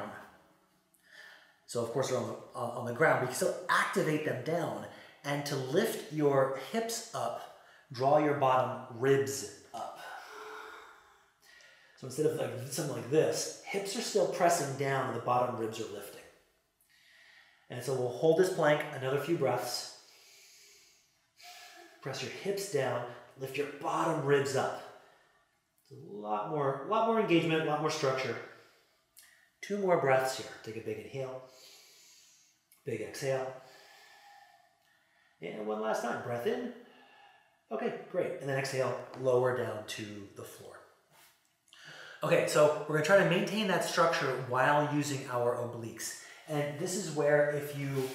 S1: So of course they're on the ground, but you can still activate them down. And to lift your hips up, draw your bottom ribs up. So instead of something like this, hips are still pressing down and the bottom ribs are lifting. And so we'll hold this plank another few breaths. Press your hips down, lift your bottom ribs up. A lot more engagement, a lot more structure. 2 more breaths here. Take a big inhale, big exhale. And one last time, breath in. Okay, great. And then exhale, lower down to the floor. Okay, so we're gonna try to maintain that structure while using our obliques. And this is where if you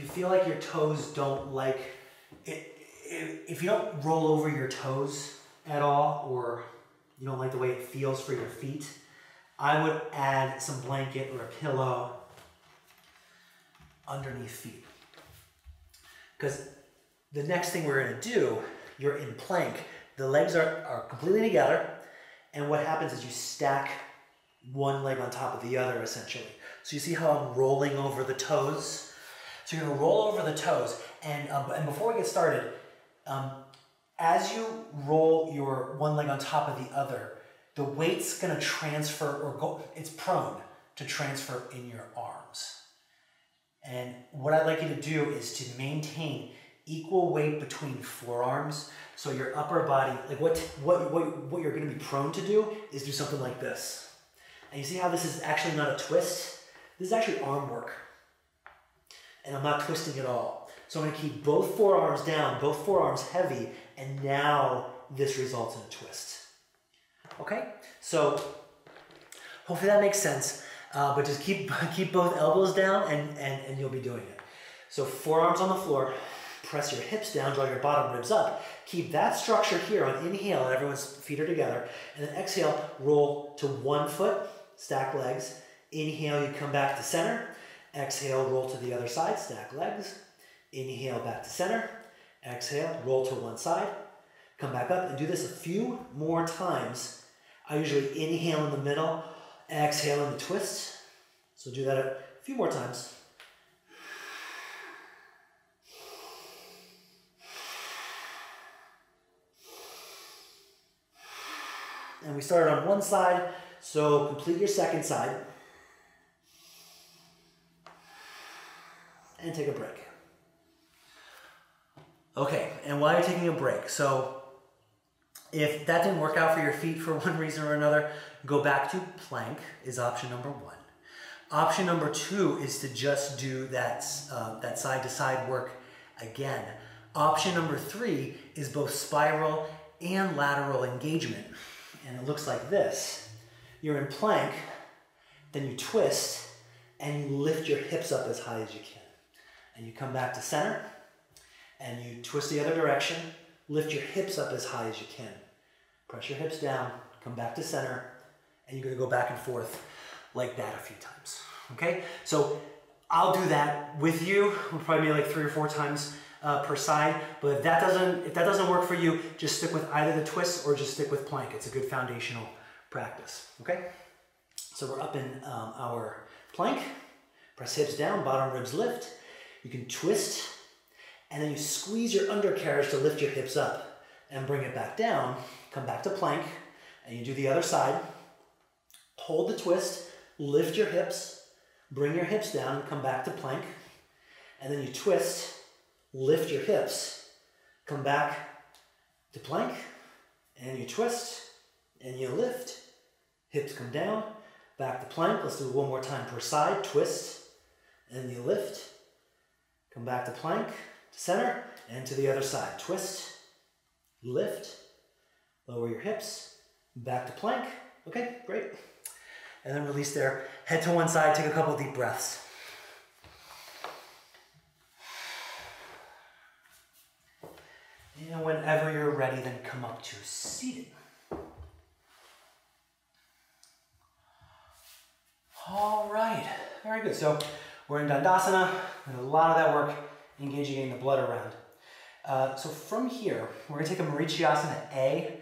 S1: feel like your toes don't like it, if you don't roll over your toes at all, or you don't like the way it feels for your feet, I would add some blanket or a pillow underneath feet. Because the next thing we're going to do, you're in plank, the legs are completely together, and what happens is you stack one leg on top of the other essentially. So you see how I'm rolling over the toes? So you're going to roll over the toes, and before we get started, As you roll your one leg on top of the other, the weight's gonna transfer or go, it's prone to transfer in your arms. And what I'd like you to do is to maintain equal weight between forearms. So your upper body, like what you're gonna be prone to do is do something like this. And you see how this is actually not a twist? This is actually arm work. And I'm not twisting at all. So I'm gonna keep both forearms down, both forearms heavy, and now this results in a twist. Okay? So hopefully that makes sense. But just keep both elbows down and you'll be doing it. So forearms on the floor, press your hips down, draw your bottom ribs up. Keep that structure here on inhale, and everyone's feet are together. And then exhale, roll to one foot, stack legs. Inhale, you come back to center. Exhale, roll to the other side, stack legs. Inhale, back to center. Exhale, roll to one side. Come back up and do this a few more times. I usually inhale in the middle, exhale in the twist. So do that a few more times. And we started on one side, so complete your second side. And take a break. Okay, and while you're taking a break, so if that didn't work out for your feet for one reason or another, go back to plank is option number one. Option number two is to just do that side-to-side work again. Option number three is both spiral and lateral engagement. And it looks like this. You're in plank, then you twist, and you lift your hips up as high as you can. And you come back to center, and you twist the other direction, lift your hips up as high as you can. Press your hips down, come back to center, and you're gonna go back and forth like that a few times, okay? So I'll do that with you, probably like 3 or 4 times per side, but if that doesn't work for you, just stick with either the twists or just stick with plank. It's a good foundational practice, okay? So we're up in our plank, press hips down, bottom ribs lift. You can twist, and then you squeeze your undercarriage to lift your hips up and bring it back down. Come back to plank, and you do the other side. Hold the twist, lift your hips, bring your hips down, and come back to plank. And then you twist, lift your hips, come back to plank, and you twist, and you lift. Hips come down, back to plank. Let's do it one more time per side. Twist, and you lift. Come back to plank, to center, and to the other side. Twist, lift, lower your hips, back to plank. Okay, great. And then release there. Head to one side, take a couple deep breaths. And whenever you're ready, then come up to seated. All right, very good. So we're in Dandasana, and a lot of that work engaging getting the blood around. So from here, we're going to take a Marichiasana A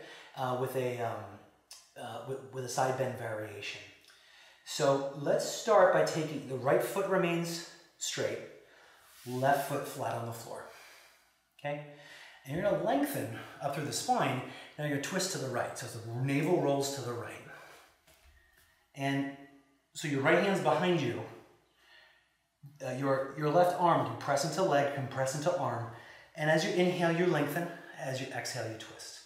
S1: with a side bend variation. So let's start by taking the right foot remains straight, left foot flat on the floor. Okay, and you're going to lengthen up through the spine. Now you're going to twist to the right, so the navel rolls to the right, and so your right hand's behind you. Your left arm can press into leg, can press into arm. And as you inhale, you lengthen. As you exhale, you twist.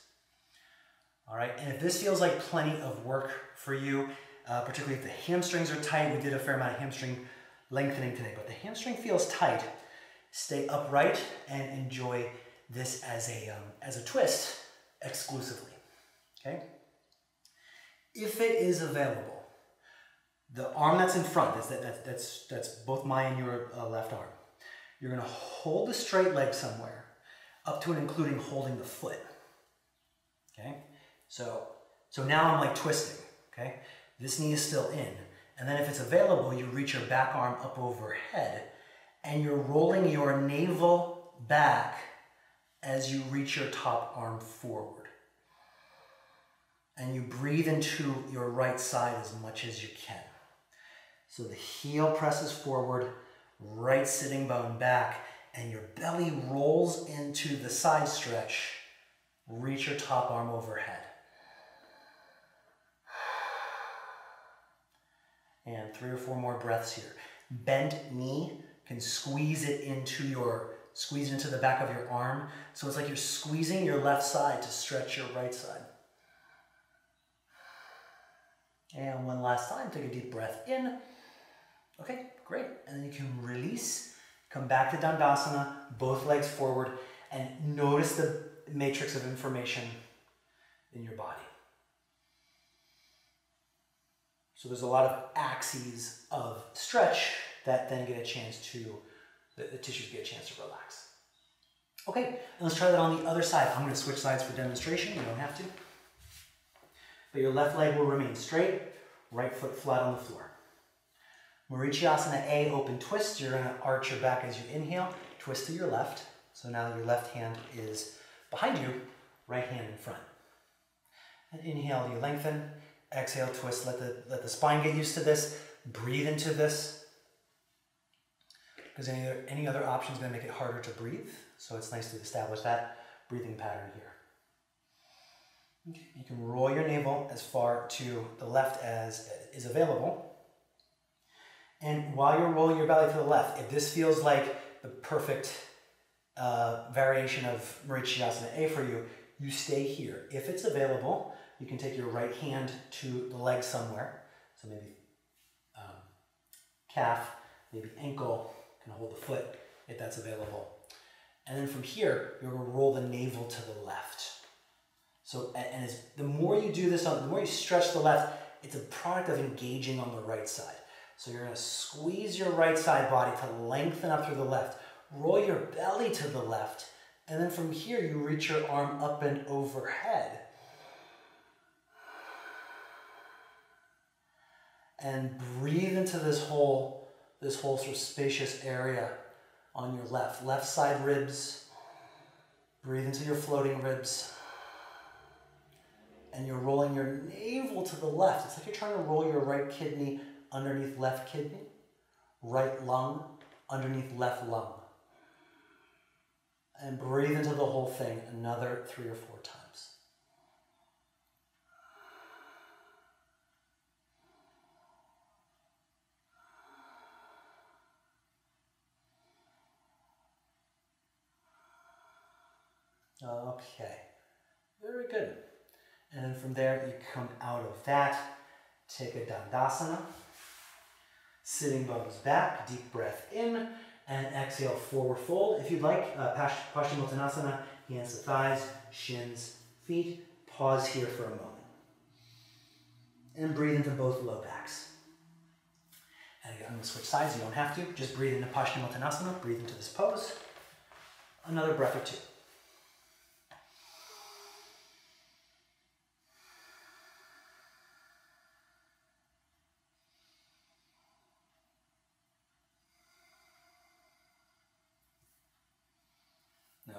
S1: All right, and if this feels like plenty of work for you, particularly if the hamstrings are tight, we did a fair amount of hamstring lengthening today, but the hamstring feels tight, stay upright and enjoy this as a twist exclusively, okay? If it is available, the arm that's in front, that's both my and your left arm. You're gonna hold the straight leg somewhere, up to and including holding the foot, okay? So now I'm like twisting, okay? This knee is still in. And then if it's available, you reach your back arm up overhead, and you're rolling your navel back as you reach your top arm forward. And you breathe into your right side as much as you can. So the heel presses forward, right sitting bone back, and your belly rolls into the side stretch Reach your top arm overhead. And 3 or 4 more breaths here. Bent knee can squeeze into the back of your arm. So it's like you're squeezing your left side to stretch your right side. And one last time, take a deep breath in. Okay, great. And then you can release, come back to Dandasana, both legs forward, and notice the matrix of information in your body. So there's a lot of axes of stretch that then get a chance to, the tissues get a chance to relax. Okay, and let's try that on the other side. I'm going to switch sides for demonstration. You don't have to. But your left leg will remain straight, right foot flat on the floor. Marichyasana A, open twist. You're going to arch your back as you inhale, twist to your left. So now your left hand is behind you, right hand in front. And inhale, you lengthen. Exhale, twist. Let the spine get used to this. Breathe into this. Because any other option is going to make it harder to breathe. So it's nice to establish that breathing pattern here. Okay. You can roll your navel as far to the left as is available. And while you're rolling your belly to the left, if this feels like the perfect variation of Marichyasana A for you, you stay here. If it's available, you can take your right hand to the leg somewhere. So maybe calf, maybe ankle, can hold the foot if that's available. And then from here, you're going to roll the navel to the left. So, and the more you do this, the more you stretch the left, it's a product of engaging on the right side. So you're going to squeeze your right side body to lengthen up through the left. Roll your belly to the left. And then from here, you reach your arm up and overhead. And breathe into this whole sort of spacious area on your left side ribs. Breathe into your floating ribs. And you're rolling your navel to the left. It's like you're trying to roll your right kidney underneath left kidney, right lung underneath left lung. And breathe into the whole thing another 3 or 4 times. Okay, very good. And then from there, you come out of that, take a Dandasana, sitting bones back, deep breath in, and exhale, forward fold. If you'd like, Paschimottanasana, hands to thighs, shins, feet. Pause here for a moment. And breathe into both low backs. And again, I'm going to switch sides, you don't have to. Just breathe into Paschimottanasana, breathe into this pose. Another breath or 2.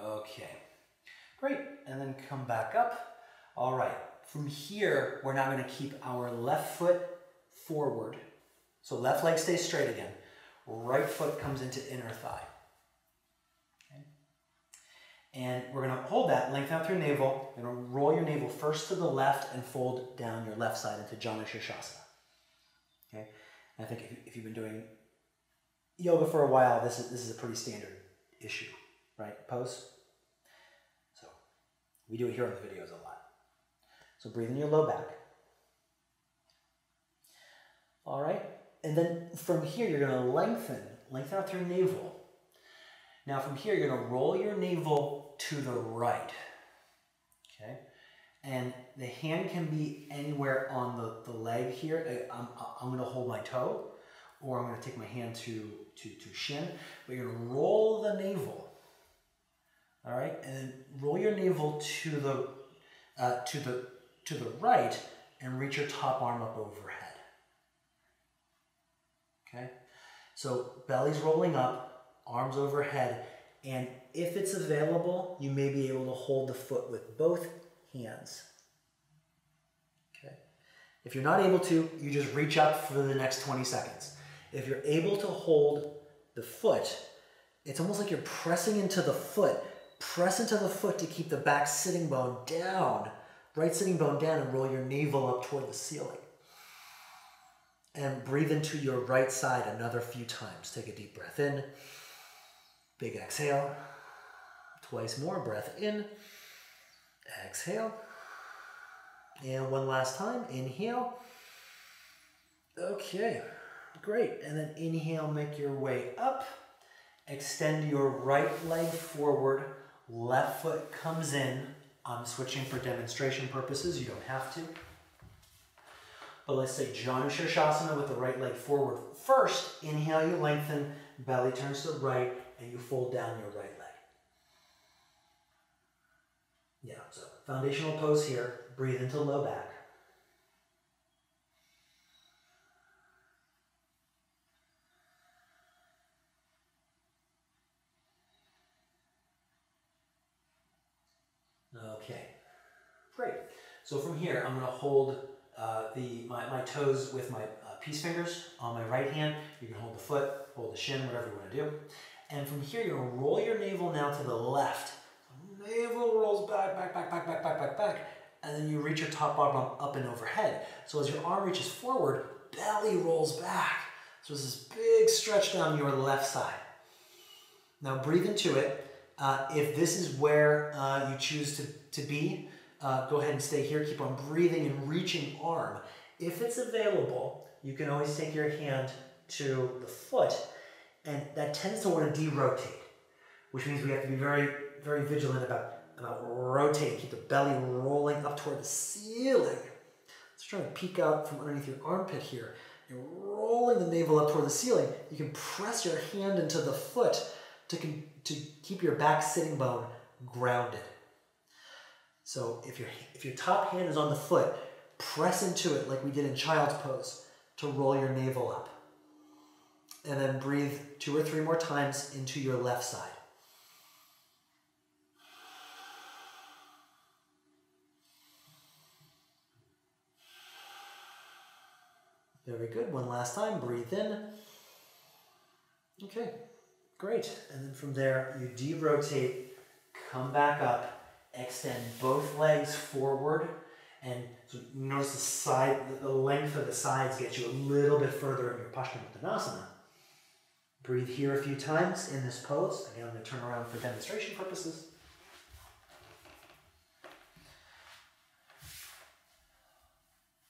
S1: Okay, great, and then come back up. All right, from here, we're now going to keep our left foot forward. So left leg stays straight again. Right foot comes into inner thigh. Okay. And we're going to hold that, lengthen out through navel. You're going to roll your navel first to the left and fold down your left side into Jana Shirshasana. Okay, and I think if you've been doing yoga for a while, this is a pretty standard issue. Right, pose. So we do it here on the videos a lot. So breathe in your low back. All right, and then from here you're going to lengthen out through navel. Now from here you're going to roll your navel to the right. Okay, and the hand can be anywhere on the leg here. I'm going to hold my toe, or I'm going to take my hand to shin. But you're going to roll the navel. All right, and then roll your navel to the right and reach your top arm up overhead. Okay, so belly's rolling up, arms overhead, and if it's available, you may be able to hold the foot with both hands. Okay, if you're not able to, you just reach up for the next 20 seconds. If you're able to hold the foot, it's almost like you're pressing into the foot press into the foot to keep the back sitting bone down, right sitting bone down, and roll your navel up toward the ceiling. And breathe into your right side another few times. Take a deep breath in, big exhale. Twice more, breath in, exhale. And one last time, inhale. Okay, great. And then inhale, make your way up. Extend your right leg forward. Left foot comes in. I'm switching for demonstration purposes. You don't have to. But let's say Janu Shirshasana with the right leg forward. First, inhale, you lengthen. Belly turns to the right, and you fold down your right leg. Yeah, so foundational pose here. Breathe into low back. Okay, great. So from here, I'm going to hold my toes with my peace fingers on my right hand. You can hold the foot, hold the shin, whatever you want to do. And from here, you're going to roll your navel now to the left. So navel rolls back, back, back, back, back, back, back, back. And then you reach your top bottom up and overhead. So as your arm reaches forward, belly rolls back. So there's this big stretch down your left side. Now breathe into it. If this is where you choose to be, go ahead and stay here. Keep on breathing and reaching arm. If it's available, you can always take your hand to the foot, and that tends to want to de-rotate, which means we have to be very, very vigilant about rotating. Keep the belly rolling up toward the ceiling. Let's try to peek out from underneath your armpit here. You're rolling the navel up toward the ceiling. You can press your hand into the foot to keep your back sitting bone grounded. So if your top hand is on the foot, press into it like we did in child's pose to roll your navel up. And then breathe 2 or 3 more times into your left side. Very good. One last time. Breathe in. Okay, great. And then from there, you de-rotate, come back up, extend both legs forward, and so notice the length of the sides gets you a little bit further in your Paschimottanasana. Breathe here a few times in this pose. Again, I'm going to turn around for demonstration purposes.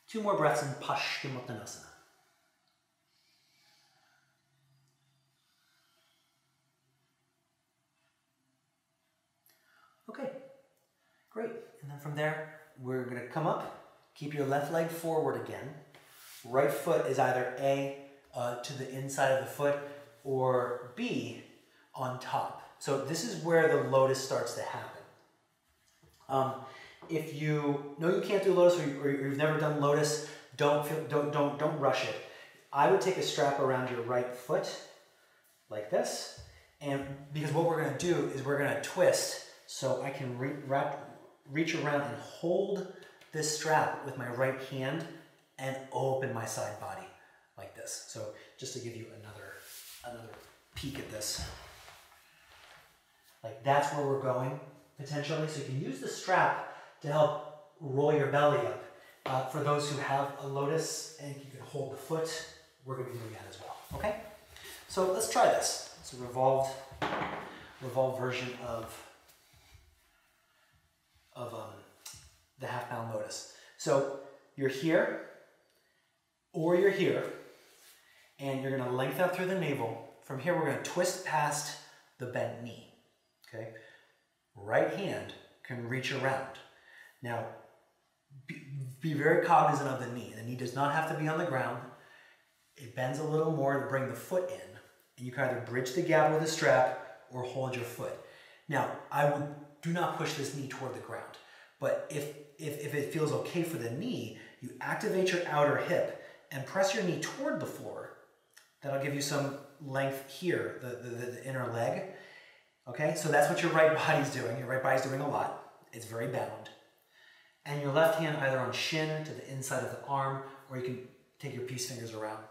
S1: Two more breaths in Paschimottanasana. Okay, great. And then from there, we're going to come up, keep your left leg forward again. Right foot is either A to the inside of the foot or B on top. So this is where the lotus starts to happen. If you know you can't do lotus or you've never done lotus, don't rush it. I would take a strap around your right foot like this, and because what we're going to do is we're going to twist so I can reach around and hold this strap with my right hand and open my side body like this. So just to give you another peek at this. Like that's where we're going potentially. So you can use the strap to help roll your belly up. For those who have a lotus and you can hold the foot, we're going to be doing that as well. Okay? So let's try this. It's a revolved version of the half-bound lotus. So you're here, or you're here, and you're going to lengthen out through the navel. From here, we're going to twist past the bent knee. Okay? Right hand can reach around. Now, be very cognizant of the knee. The knee does not have to be on the ground. It bends a little more to bring the foot in. And you can either bridge the gap with a strap or hold your foot. Now, do not push this knee toward the ground. But if it feels okay for the knee, you activate your outer hip and press your knee toward the floor. That'll give you some length here, the inner leg. Okay, so that's what your right body's doing. Your right body's doing a lot. It's very bound. And your left hand either on shin to the inside of the arm, or you can take your peace fingers around.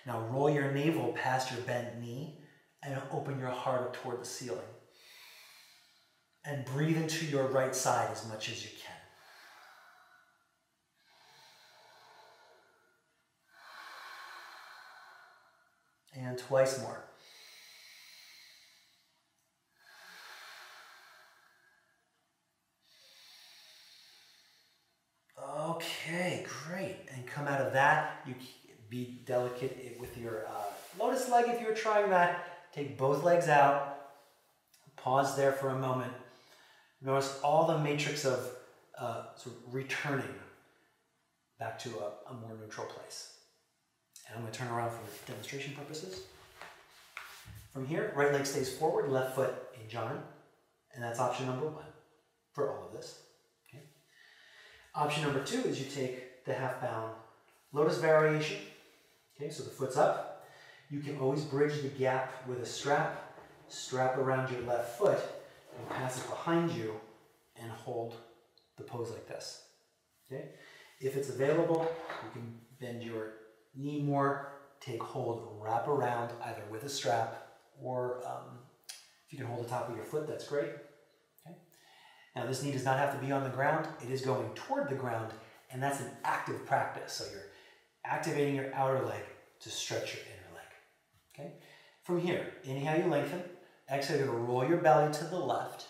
S1: Now roll your navel past your bent knee and open your heart up toward the ceiling. And breathe into your right side as much as you can. And twice more. Okay, great. And come out of that. You be delicate with your lotus leg if you're trying that. Take both legs out. Pause there for a moment. Notice all the matrix of sort of returning back to a more neutral place. And I'm going to turn around for demonstration purposes. From here, right leg stays forward, left foot in jhana. And that's option number 1 for all of this. Okay. Option number 2 is you take the half bound lotus variation. Okay, so the foot's up. You can always bridge the gap with a strap around your left foot and pass it behind you and hold the pose like this. Okay? If it's available, you can bend your knee more, take hold, wrap around either with a strap or if you can hold the top of your foot, that's great. Okay? Now this knee does not have to be on the ground. It is going toward the ground, and that's an active practice. So you're activating your outer leg to stretch your inner leg. Okay? From here, inhale, you lengthen. Exhale, you're going to roll your belly to the left.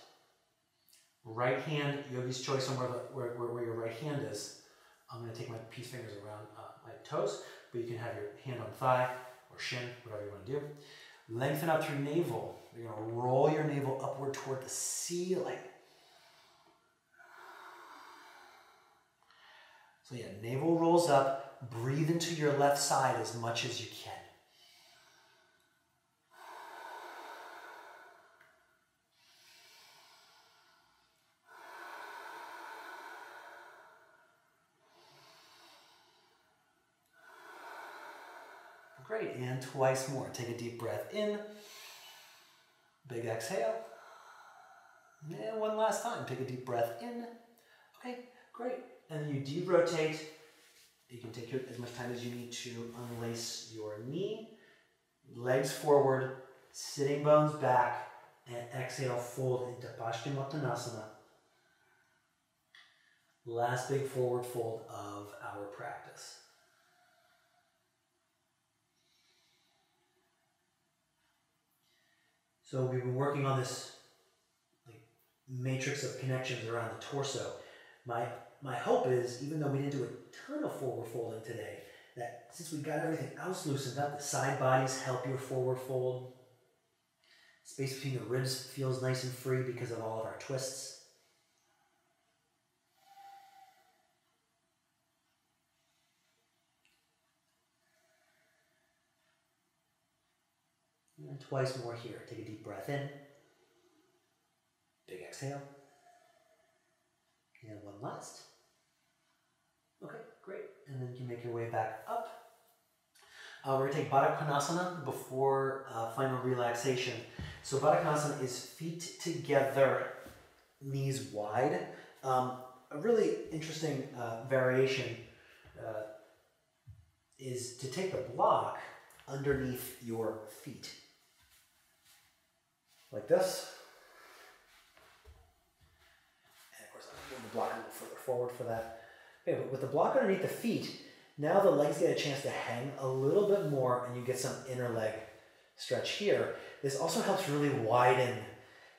S1: Right hand, yogi's choice on where your right hand is. I'm going to take my peace fingers around my toes, but you can have your hand on thigh or shin, whatever you want to do. Lengthen up through navel. You're going to roll your navel upward toward the ceiling. So yeah, navel rolls up. Breathe into your left side as much as you can. Great, and twice more. Take a deep breath in. Big exhale. And one last time. Take a deep breath in. Okay, great. And then you de-rotate. You can take as much time as you need to unlace your knee. Legs forward, sitting bones back, and exhale, fold into Paschimottanasana. Last big forward fold of our practice. So we've been working on this matrix of connections around the torso. My hope is, even though we didn't do a ton of forward folding today, that since we got everything else loosened up, the side bodies help your forward fold. Space between the ribs feels nice and free because of all of our twists. And twice more here. Take a deep breath in. Big exhale. And one last. Okay, great. And then you can make your way back up. We're going to take Baddha Konasana before final relaxation. So Baddha Konasana is feet together, knees wide. A really interesting variation is to take the block underneath your feet. Like this. And of course, I'm going to move the block a little further forward for that. Okay, but with the block underneath the feet, now the legs get a chance to hang a little bit more and you get some inner leg stretch here. This also helps really widen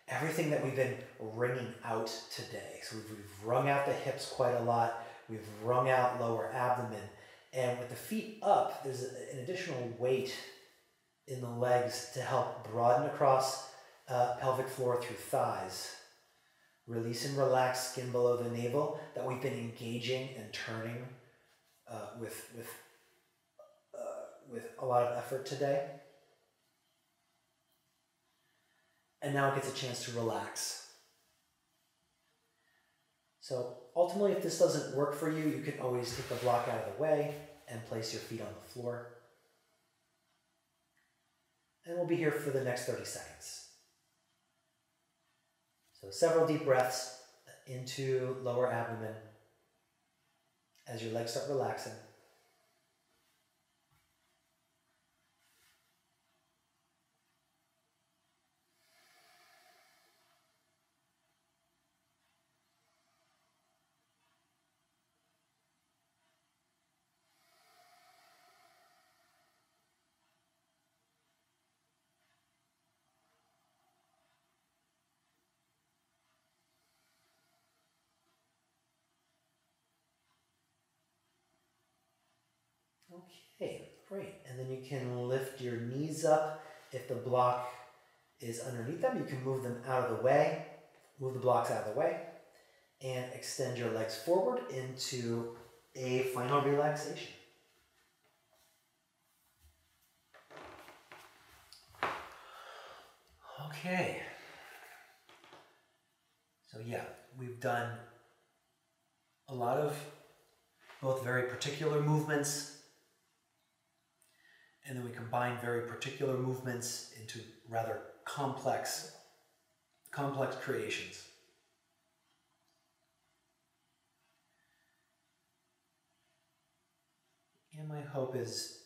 S1: everything that we've been wringing out today. So we've wrung out the hips quite a lot. We've wrung out lower abdomen. And with the feet up, there's an additional weight in the legs to help broaden across pelvic floor through thighs. Release and relax skin below the navel that we've been engaging and turning with a lot of effort today. And now it gets a chance to relax. So ultimately, if this doesn't work for you, you can always take the block out of the way and place your feet on the floor. And we'll be here for the next 30 seconds. So several deep breaths into lower abdomen as your legs start relaxing. Okay, great. And then you can lift your knees up. If the block is underneath them, you can move them out of the way, move the blocks out of the way, and extend your legs forward into a final relaxation. Okay. So yeah, we've done a lot of both very particular movements, and then we combine very particular movements into rather complex creations. And my hope is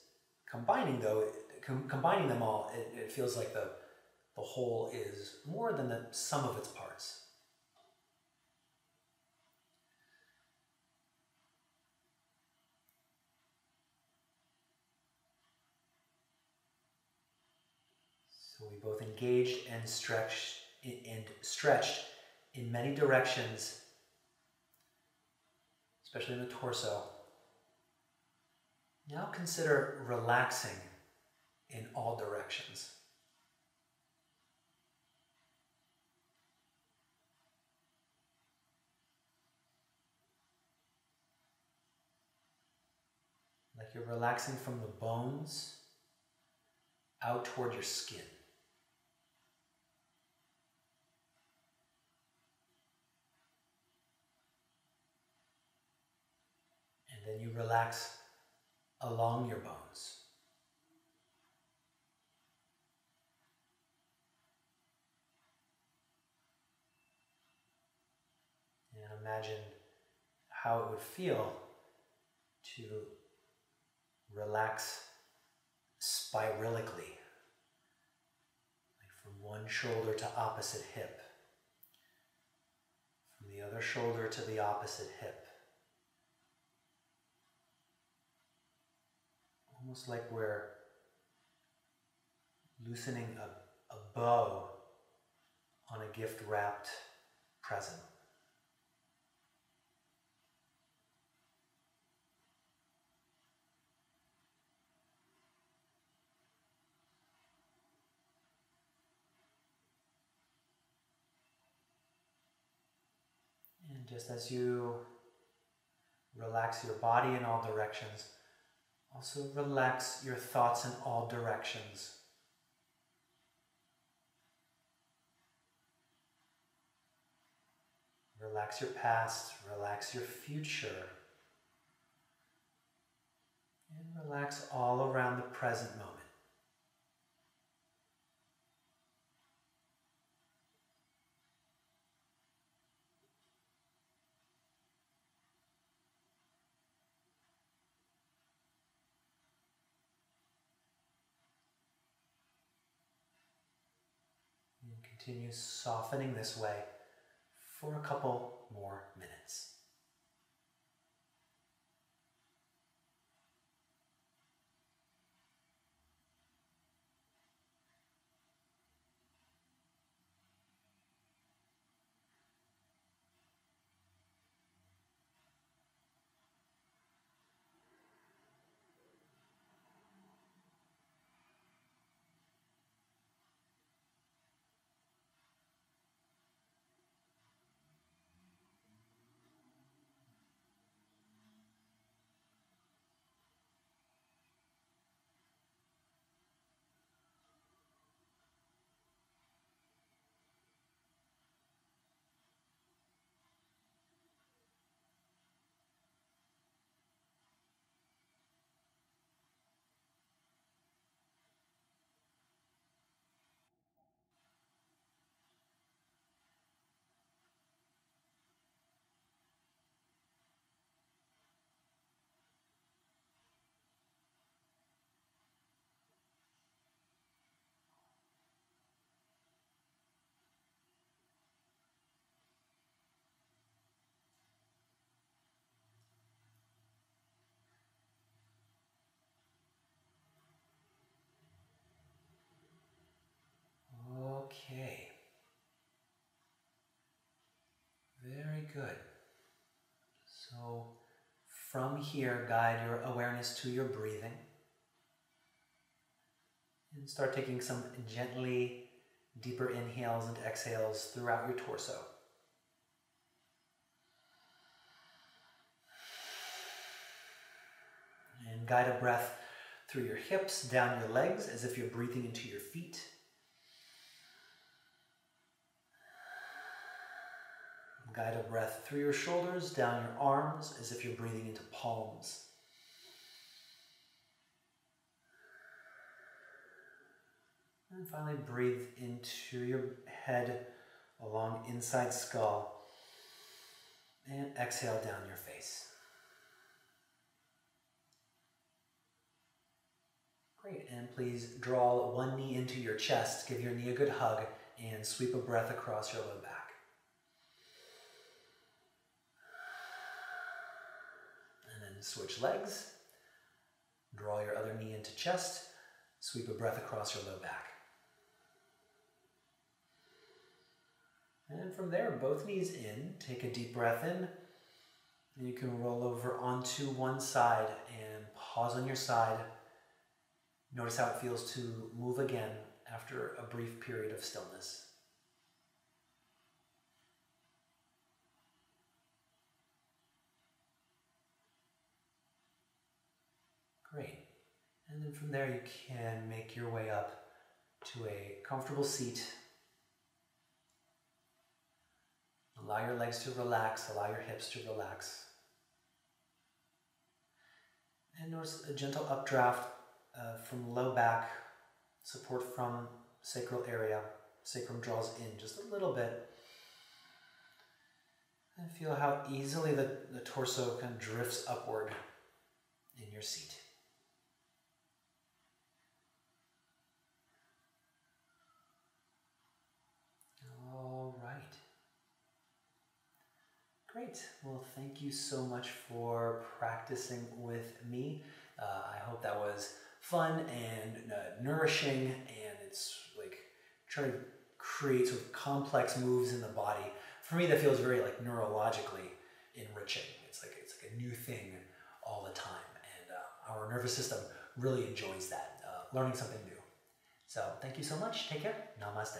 S1: combining them all, it feels like the whole is more than the sum of its parts. So we both engaged and stretched in many directions, especially in the torso. Now consider relaxing in all directions. Like you're relaxing from the bones out toward your skin. And then you relax along your bones. And imagine how it would feel to relax spiralically, like from one shoulder to opposite hip, from the other shoulder to the opposite hip. Almost like we're loosening a bow on a gift-wrapped present. And just as you relax your body in all directions, also relax your thoughts in all directions. Relax your past, relax your future, and relax all around the present moment. And continue softening this way for a couple more minutes. Okay. Very good. So from here, guide your awareness to your breathing. And start taking some gently deeper inhales and exhales throughout your torso. And guide a breath through your hips, down your legs, as if you're breathing into your feet. Guide a breath through your shoulders, down your arms, as if you're breathing into palms. And finally, breathe into your head along inside skull. And exhale down your face. Great, and please draw one knee into your chest, give your knee a good hug, and sweep a breath across your low back. And then switch legs, draw your other knee into chest, sweep a breath across your low back. And from there, both knees in, take a deep breath in, and you can roll over onto one side and pause on your side. Notice how it feels to move again after a brief period of stillness. Great. And then from there you can make your way up to a comfortable seat. Allow your legs to relax, allow your hips to relax. And notice a gentle updraft from low back, support from sacral area. Sacrum draws in just a little bit. And feel how easily the torso kind of drifts upward in your seat. All right. Great. Well, thank you so much for practicing with me. I hope that was fun and nourishing, and it's like trying to create sort of complex moves in the body. For me, that feels very like neurologically enriching. It's like a new thing all the time, and our nervous system really enjoys that, learning something new. So thank you so much. Take care. Namaste.